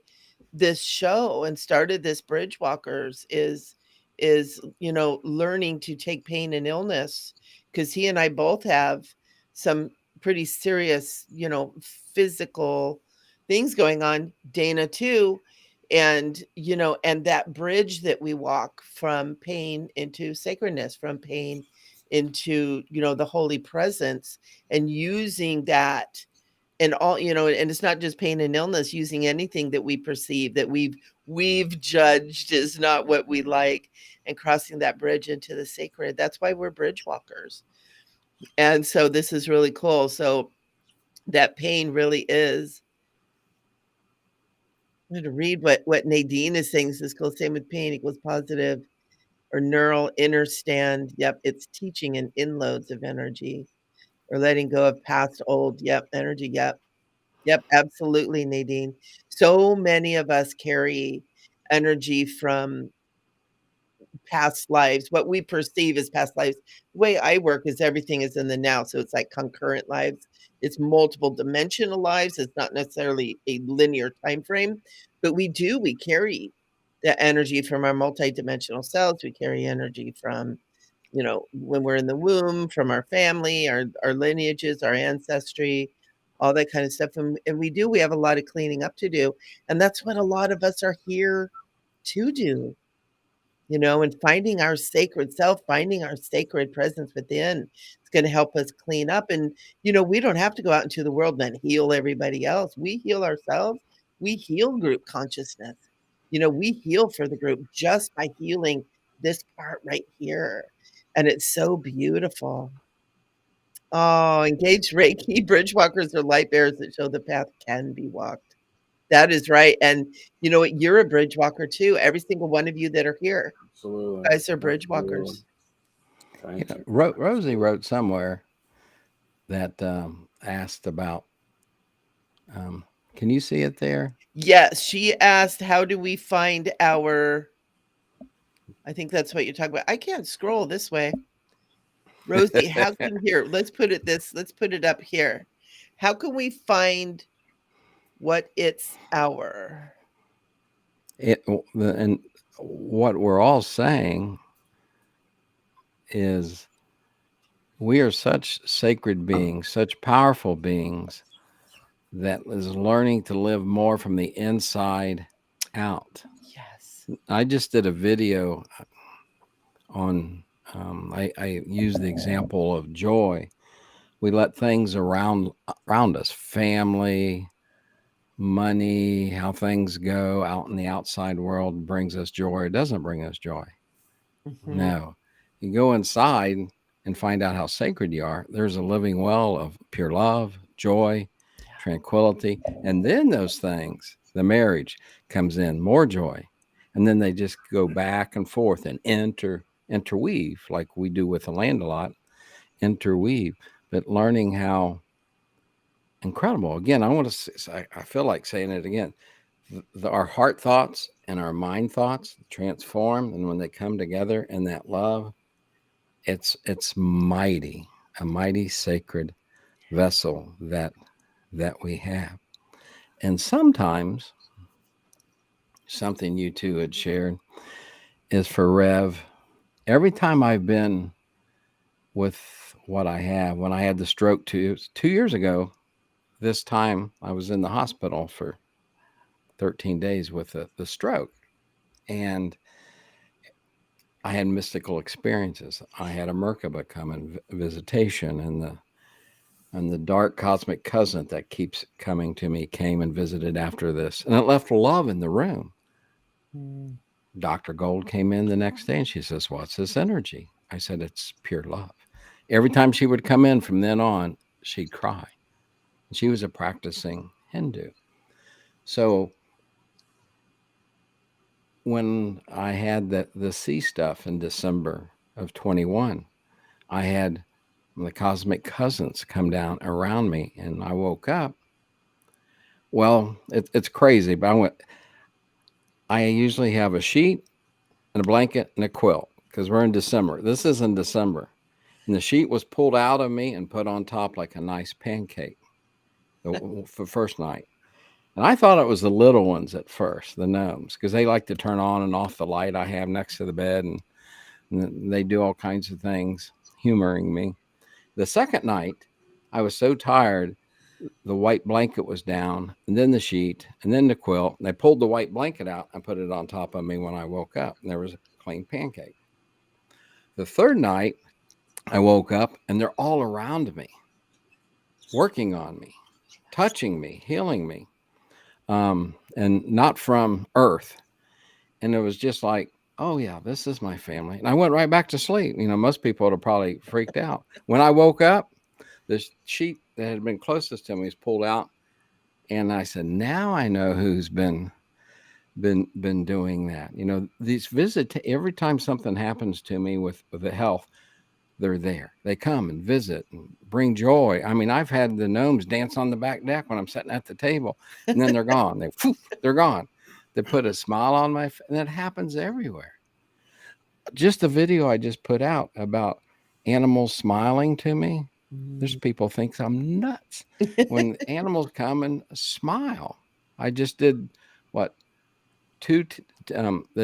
this show and started this Bridgewalkers is learning to take pain and illness, because he and I both have some pretty serious physical things going on. Dana too. And and that bridge that we walk from pain into sacredness, from pain into the holy presence, and using that, and all, and it's not just pain and illness, using anything that we perceive that we've judged is not what we like, and crossing that bridge into the sacred. That's why we're bridge walkers. And so this is really cool. So that pain really is, I'm going to read what Nadine is saying. This is cool. Same with pain equals positive or neural inner stand. Yep, it's teaching and inloads of energy, or letting go of past old, yep, energy. Yep. Yep, absolutely, Nadine. So many of us carry energy from past lives, what we perceive as past lives. The way I work is everything is in the now, so it's like concurrent lives. It's multiple dimensional lives. It's not necessarily a linear time frame, but we carry the energy from our multidimensional selves. We carry energy from, when we're in the womb, from our family, our lineages, our ancestry, all that kind of stuff. And we have a lot of cleaning up to do. And that's what a lot of us are here to do, and finding our sacred self, finding our sacred presence within. It's going to help us clean up. And, we don't have to go out into the world and heal everybody else. We heal ourselves. We heal group consciousness. We heal for the group just by healing this part right here. And it's so beautiful. Oh, engaged Reiki bridge walkers are light bearers that show the path can be walked. That is right. And you know what? You're a bridge walker too. Every single one of you that are here. Absolutely. You guys are bridge Absolutely. walkers. Thank you. Rosie wrote somewhere that asked about. Can you see it there? Yes, she asked, how do we find our, I think that's what you're talking about. I can't scroll this way. Rosie, how can, here, let's put it up here. How can we find what it's our? And what we're all saying is we are such sacred beings, such powerful beings that is learning to live more from the inside out. Yes. I just did a video on, I used the example of joy. We let things around us, family, money, how things go out in the outside world brings us joy. It doesn't bring us joy. Mhm. No. You go inside and find out how sacred you are. There's a living well of pure love, joy, tranquility. And then those things, the marriage comes in, more joy. And then they just go back and forth and interweave, like we do with the land a lot, interweave. But learning how incredible. Again, I feel like saying it again. Our heart thoughts and our mind thoughts transform. And when they come together in that love, it's mighty, a mighty sacred vessel that we have. And sometimes something you two had shared is for Rev. Every time I've been with what I have, when I had the stroke 2 years ago, this time I was in the hospital for 13 days with the stroke. And I had mystical experiences. I had a Merkaba come in visitation, and the dark cosmic cousin that keeps coming to me came and visited after this, and it left love in the room. Dr. Gold came in the next day and she says, "What's this energy?" I said, "It's pure love." Every time she would come in from then on, she'd cry. She was a practicing Hindu. So when I had the sea stuff in December of 21, I had the cosmic cousins come down around me, and I woke up. Well, it's crazy, but I usually have a sheet and a blanket and a quilt because we're in December. This is in December. And the sheet was pulled out of me and put on top like a nice pancake for first night. And I thought it was the little ones at first, the gnomes, because they like to turn on and off the light I have next to the bed, and they do all kinds of things, humoring me. The second night, I was so tired, the white blanket was down, and then the sheet, and then the quilt. And they pulled the white blanket out and put it on top of me when I woke up, and there was a clean pancake. The third night, I woke up, and they're all around me, working on me, touching me, healing me, and not from earth. And it was just like, oh, yeah, this is my family. And I went right back to sleep. Most people would have probably freaked out. When I woke up, the sheet that had been closest to me was pulled out. And I said, now I know who's been doing that. These visits, every time something happens to me with the health, they're there. They come and visit and bring joy. I mean, I've had the gnomes dance on the back deck when I'm sitting at the table, and then they're gone. They're gone. They put a smile on my face, and that happens everywhere. Just the video I just put out about animals smiling to me, there's people think I'm nuts when animals come and smile. I just did the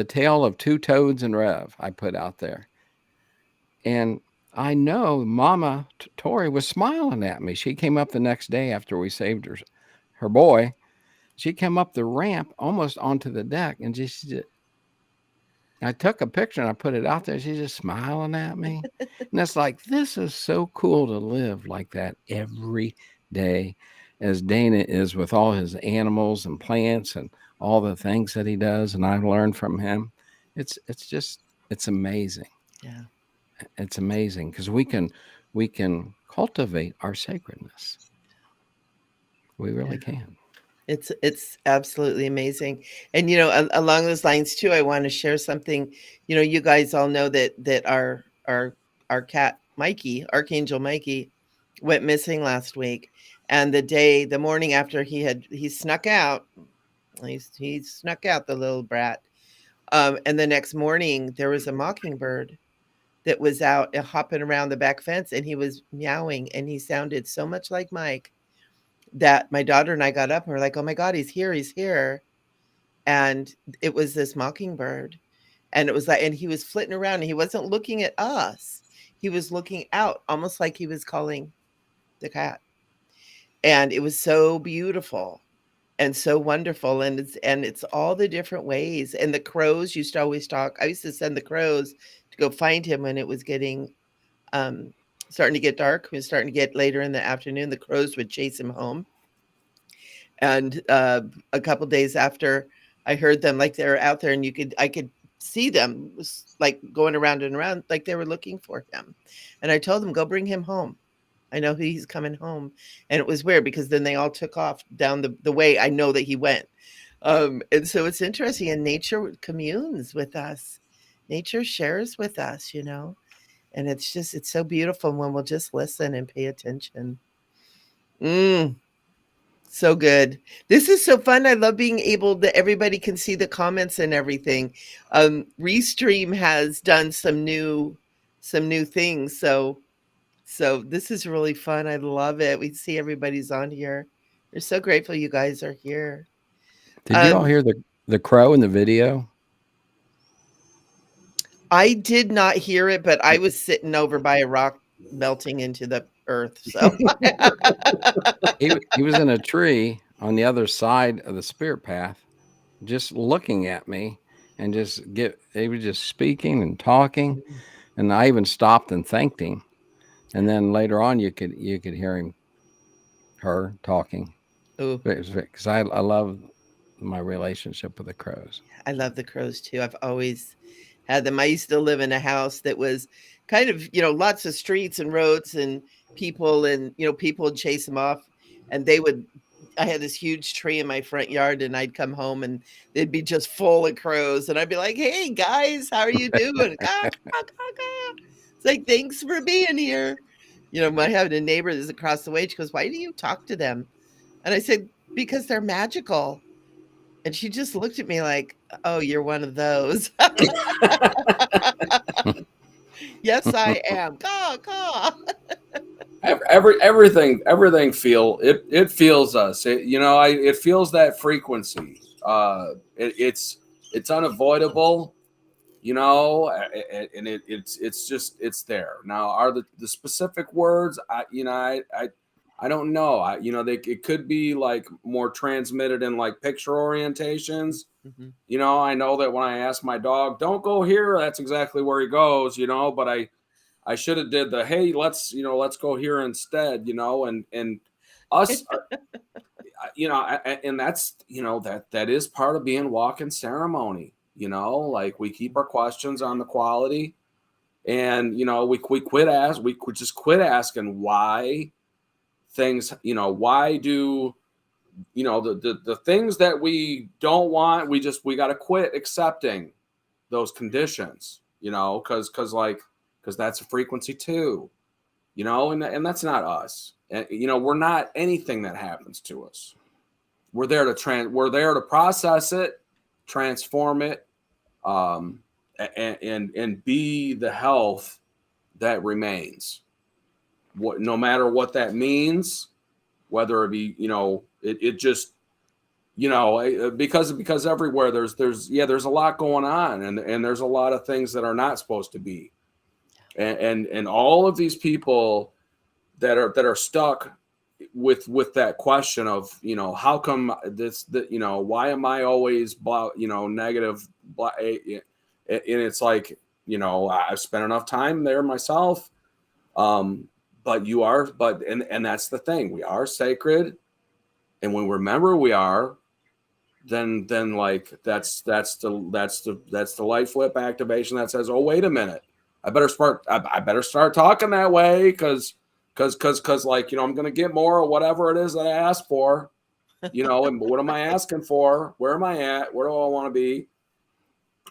tale of two toads and Rev I put out there. And I know Mama Tori was smiling at me. She came up the next day after we saved her boy. She came up the ramp almost onto the deck, and I took a picture and I put it out there. She's just smiling at me. And it's like, this is so cool to live like that every day, as Dana is with all his animals and plants and all the things that he does. And I've learned from him. It's amazing. Yeah. It's amazing because we can cultivate our sacredness. We really can. It's absolutely amazing. And along those lines too, I want to share something. You guys all know that our cat Mikey, Archangel Mikey, went missing last week. And the morning after he snuck out, he snuck out, the little brat. And the next morning there was a mockingbird that was out hopping around the back fence, and he was meowing, and he sounded so much like Mike that my daughter and I got up and we're like, oh my God, he's here. And it was this mockingbird. And it was like, and he was flitting around, and he wasn't looking at us. He was looking out, almost like he was calling the cat. And it was so beautiful and so wonderful. And it's all the different ways. And the crows used to always talk. I used to send the crows to go find him when it was getting starting to get dark. It was starting to get later in the afternoon. The crows would chase him home. And a couple days after, I heard them, like, they were out there, and I could see them like going around and around, like they were looking for him. And I told them, go bring him home. I know he's coming home. And it was weird because then they all took off down the way I know that he went. And so it's interesting. And nature communes with us. Nature shares with us, and it's so beautiful when we'll just listen and pay attention. So good. This is so fun. I love being able that everybody can see the comments and everything. Restream has done some new things. So this is really fun. I love it. We see everybody's on here. We're so grateful you guys are here. Did you all hear the crow in the video? I did not hear it, but I was sitting over by a rock melting into the earth. So he was in a tree on the other side of the spirit path, just looking at me, and he was just speaking and talking. And I even stopped and thanked him. And then later on, you could hear her talking. Because I love my relationship with the crows. I love the crows too. I've always had them. I used to live in a house that was kind of, lots of streets and roads and people, and, people would chase them off, and I had this huge tree in my front yard, and I'd come home and they'd be just full of crows. And I'd be like, hey guys, how are you doing? It's like, thanks for being here. I have a neighbor that's across the way. She goes, why do you talk to them? And I said, because they're magical. And she just looked at me like, oh, you're one of those. Yes, I am. Caw, caw. Everything it feels us. It feels that frequency. It's unavoidable. And it's there. Now, are the specific words? I don't know. It could be like more transmitted in like picture orientations. Mhm. I know that when I ask my dog, "Don't go here," that's exactly where he goes. But I should have did the, "Hey, let's go here instead." And us, and that's that is part of being walking ceremony. Like we keep our questions on the quality, and we just quit asking why things. Why do the things that we don't want? We got to quit accepting those conditions. Because that's a frequency too. And that's not us. And we're not anything that happens to us. We're there to process it, transform it, and be the health that remains. No matter what that means, whether it be it just because everywhere there's a lot going on, and there's a lot of things that are not supposed to be, and all of these people that are stuck with that question of how come why am I always negative, and it's like I've spent enough time there myself, but and that's the thing, we are sacred, and when we remember we are, then like that's the light flip activation that says, oh, wait a minute, I better start talking that way, because like I'm gonna get more of whatever it is that I asked for, and what am I asking for? Where am I at? Where do I want to be?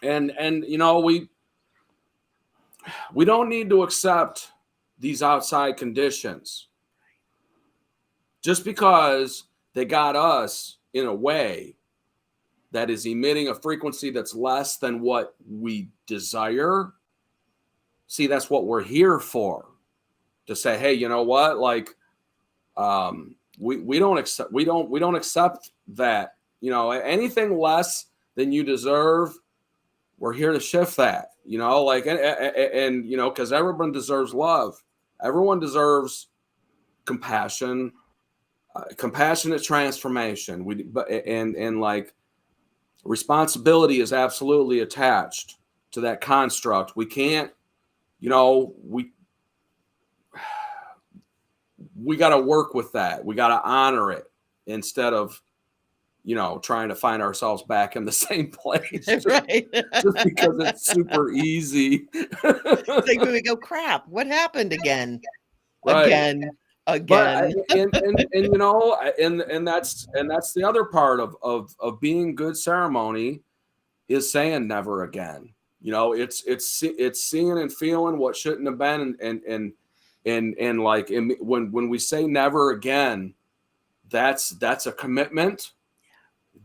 And we don't need to accept these outside conditions just because they got us in a way that is emitting a frequency that's less than what we desire. See, that's what we're here for. To say, hey, you know what? Like, we don't accept that. Anything less than you deserve, we're here to shift that. Like, and because everyone deserves love, everyone deserves compassion, compassionate transformation. And like, responsibility is absolutely attached to that construct. We can't, we got to work with that. We got to honor it instead of, trying to find ourselves back in the same place just because it's super easy. It's like when we go, crap, what happened again? Right. Again. But and that's the other part of being good ceremony, is saying never again. It's seeing and feeling what shouldn't have been, and like, when we say never again, that's a commitment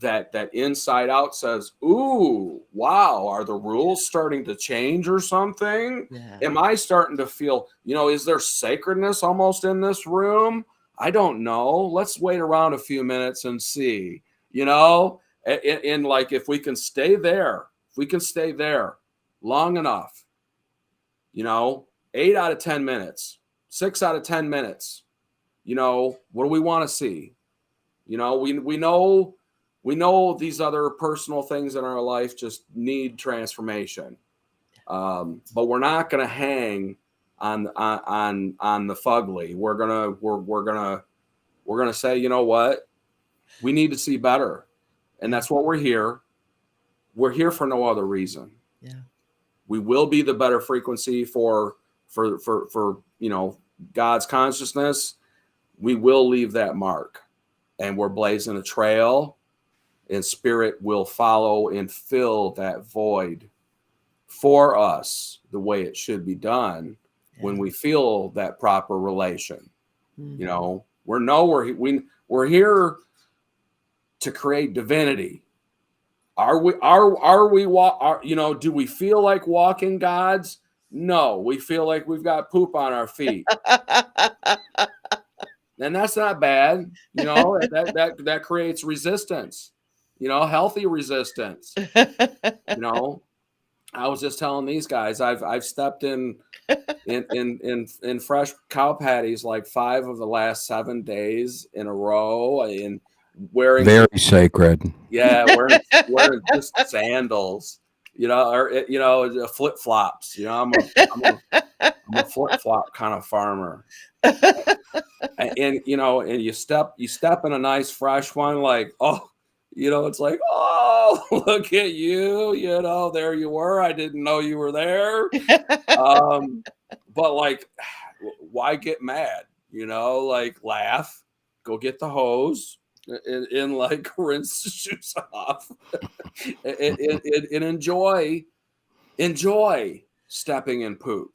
that inside out says, ooh, wow, are the rules starting to change or something? Yeah. Am I starting to feel, is there sacredness almost in this room? I don't know. Let's wait around a few minutes and see, and like, if we can stay there long enough, 8 out of 10 minutes, 6 out of 10 minutes, what do we want to see? We know these other personal things in our life just need transformation, but we're not going to hang on the fugly. We're gonna say, you know what, we need to see better, and that's what we're here. We're here for no other reason. Yeah, we will be the better frequency for God's consciousness. We will leave that mark, and we're blazing a trail. And spirit will follow and fill that void for us the way it should be done. When we feel that proper relation. Mm-hmm. We're here to create divinity. Do we feel like walking gods? No, we feel like we've got poop on our feet. And that's not bad. You know, that creates resistance, you know, healthy resistance. You know, I was just telling these guys, I've stepped in fresh cow patties like 5 of the last 7 days in a row, and wearing Very sacred. wearing just sandals, you know, or you know, flip flops. You know, I'm a flip flop kind of farmer. And you know, and you step in a nice fresh one, like, oh, you know, it's like, oh, look at you, you know, there you were, I didn't know you were there. But like, why get mad? You know, like, laugh, go get the hose and like rinse the shoes off and enjoy stepping in poop.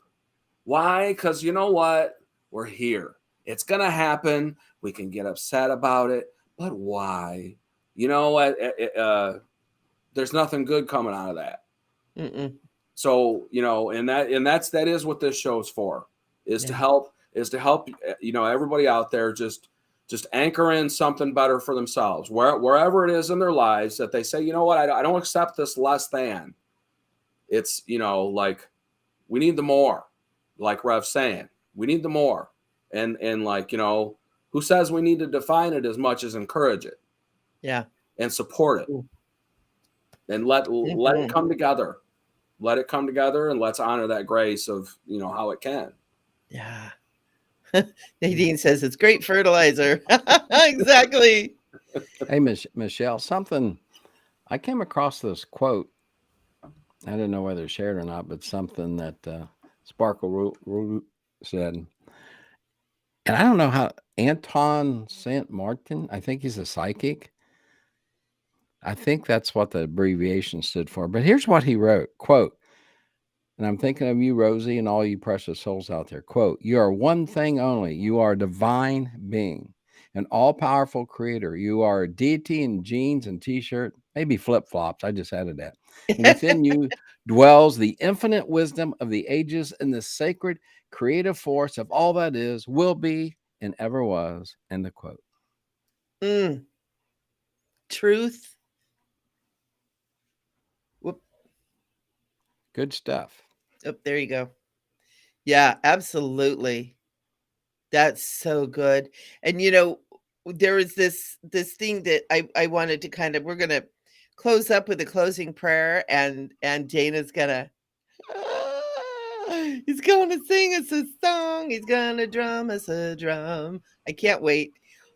Why? Because you know what, we're here. It's going to happen. We can get upset about it, but why? You know what? There's nothing good coming out of that. Mm-mm. So, you know, that is what this show's for, is to help, you know, everybody out there just anchor in something better for themselves, wherever it is in their lives that they say, you know what, I don't accept this less than. It's, you know, like, we need the more, like Rev's saying, we need the more. And like, you know, who says we need to define it as much as encourage it? Yeah. And support it. And let it come together. Let it come together, and let's honor that grace of, you know, how it can. Yeah. Nadine says it's great fertilizer. Exactly. Hey, Michelle, something I came across this quote. I didn't know whether to share it or not, but something that Sparkle said. And I don't know how Anton Saint Martin, I think he's a psychic. I think that's what the abbreviation stood for. But here's what he wrote, quote, and I'm thinking of you, Rosie, and all you precious souls out there. Quote, you are one thing only. You are a divine being, an all-powerful creator. You are a deity in jeans and T-shirt, maybe flip-flops. I just added that. And within you dwells the infinite wisdom of the ages and the sacred creative force of all that is, will be, and ever was. End of quote. Truth. Whoop. Good stuff. Oh, there you go. Yeah, absolutely. That's so good. And you know, there is this thing that I wanted to kind of, we're gonna close up with a closing prayer, and Dana's gonna he's gonna sing us a song. He's gonna drum us a drum. I can't wait.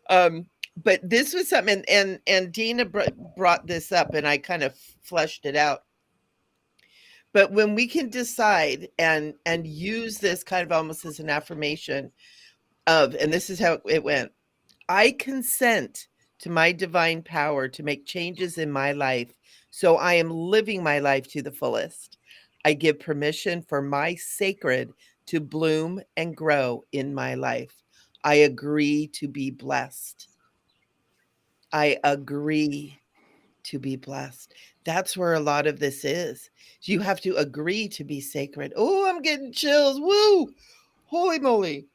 But this was something, and Dana brought this up, and I kind of fleshed it out. But when we can decide and use this kind of almost as an affirmation of, and this is how it went: I consent to my divine power to make changes in my life, so I am living my life to the fullest. I give permission for my sacred to bloom and grow in my life. I agree to be blessed. I agree to be blessed. That's where a lot of this is. You have to agree to be sacred. Oh, I'm getting chills. Woo! Holy moly.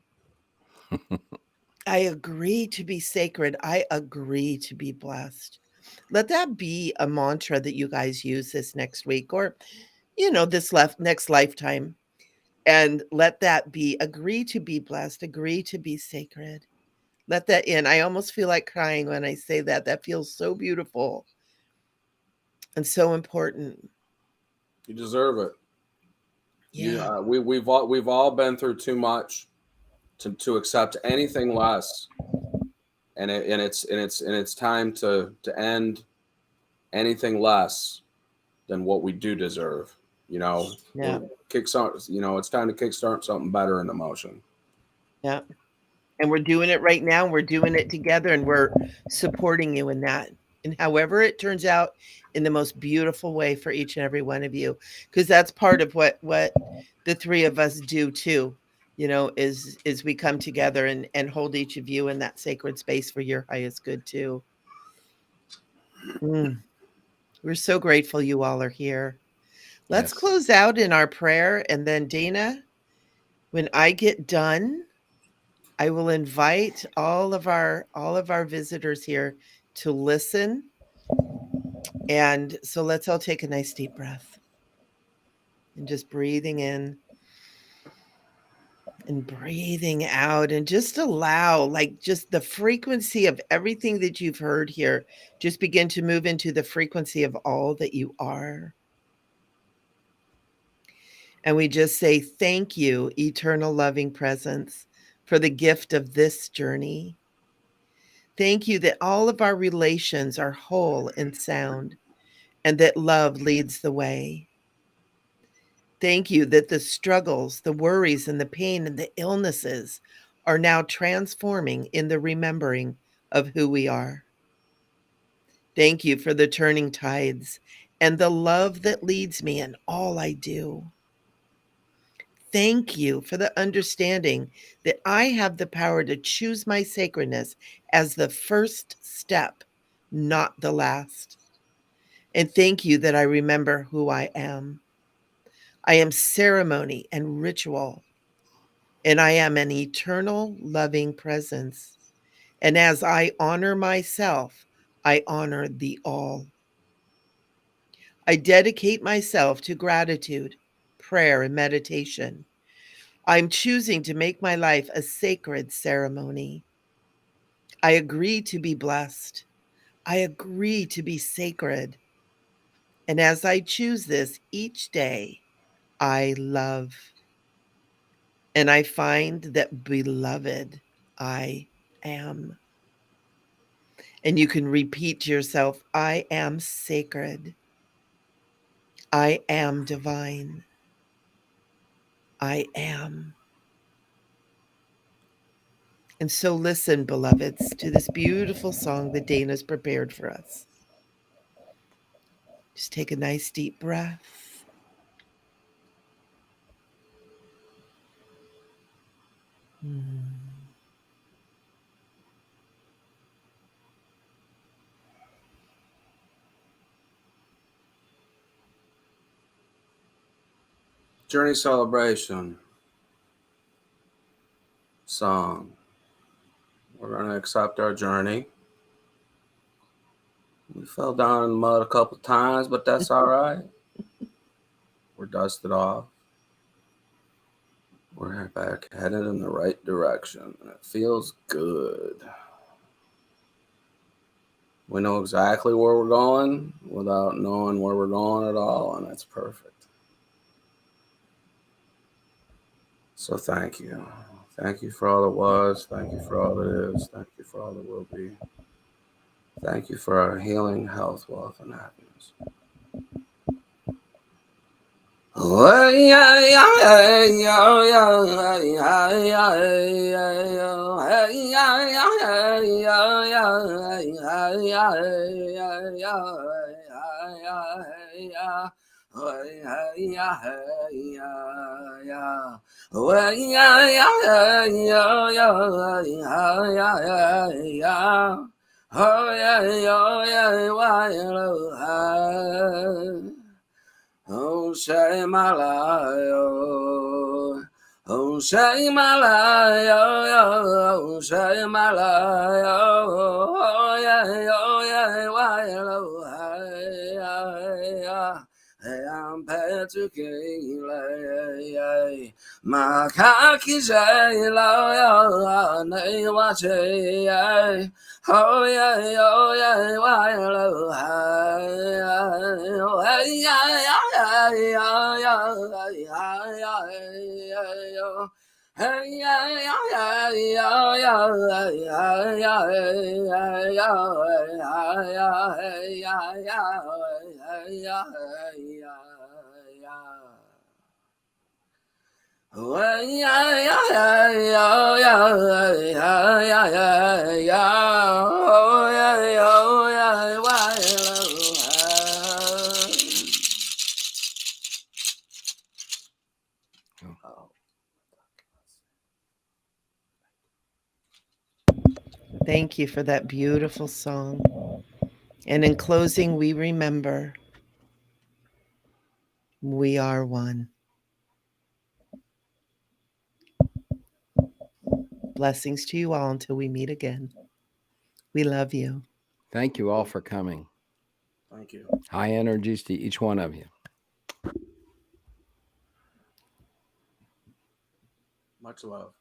I agree to be sacred. I agree to be blessed. Let that be a mantra that you guys use this next week, or, you know, this next lifetime. And let that be: agree to be blessed, agree to be sacred. Let that in. I almost feel like crying when I say that. That feels so beautiful and so important. You deserve it. Yeah. We've all been through too much to accept anything less, and it's time to end anything less than what we do deserve. You know, Yeah. kickstart. You know, it's time to kickstart something better into motion. Yeah. And we're doing it right now. We're doing it together, and we're supporting you in that. And however it turns out, in the most beautiful way for each and every one of you, because that's part of what the three of us do too. You know, is we come together and hold each of you in that sacred space for your highest good too. We're so grateful you all are here. Let's Yes. close out in our prayer, and then Dana, when I get done, I will invite all of our visitors here to listen. And so let's all take a nice deep breath and just breathing in and breathing out, and just allow, like, just the frequency of everything that you've heard here just begin to move into the frequency of all that you are. And we just say thank you, eternal loving presence, for the gift of this journey. Thank you that all of our relations are whole and sound, and that love leads the way. Thank you that the struggles, the worries, and the pain and the illnesses are now transforming in the remembering of who we are. Thank you for the turning tides and the love that leads me in all I do. Thank you for the understanding that I have the power to choose my sacredness as the first step, not the last. And thank you that I remember who I am. I am ceremony and ritual, and I am an eternal loving presence. And as I honor myself, I honor the all. I dedicate myself to gratitude, prayer, and meditation. I'm choosing to make my life a sacred ceremony. I agree to be blessed. I agree to be sacred. And as I choose this each day, I love. And I find that beloved I am. And you can repeat to yourself, I am sacred. I am divine. I am. And so listen, beloveds, to this beautiful song that Dana's prepared for us. Just take a nice deep breath. Mm. Journey celebration song. We're going to accept our journey. We fell down in the mud a couple times, but that's all right. We're dusted off. We're back headed in the right direction, and it feels good. We know exactly where we're going without knowing where we're going at all, and that's perfect. So thank you. Thank you for all that was. Thank you for all that is. Thank you for all that will be. Thank you for our healing, health, wealth, and happiness. Oh, Shamalaya. Oh, Shamalaya. Oh, Shamalaya. Oh, yeah, oh, yeah, why, hello, hi, I'm Patrick, my cocky say, la, nay, watch, oh, yeah, why, hello, Thank you for that beautiful song. And in closing, we remember We are one. Blessings to you all until we meet again. We love you. Thank you all for coming. Thank you. High energies to each one of you. Much love.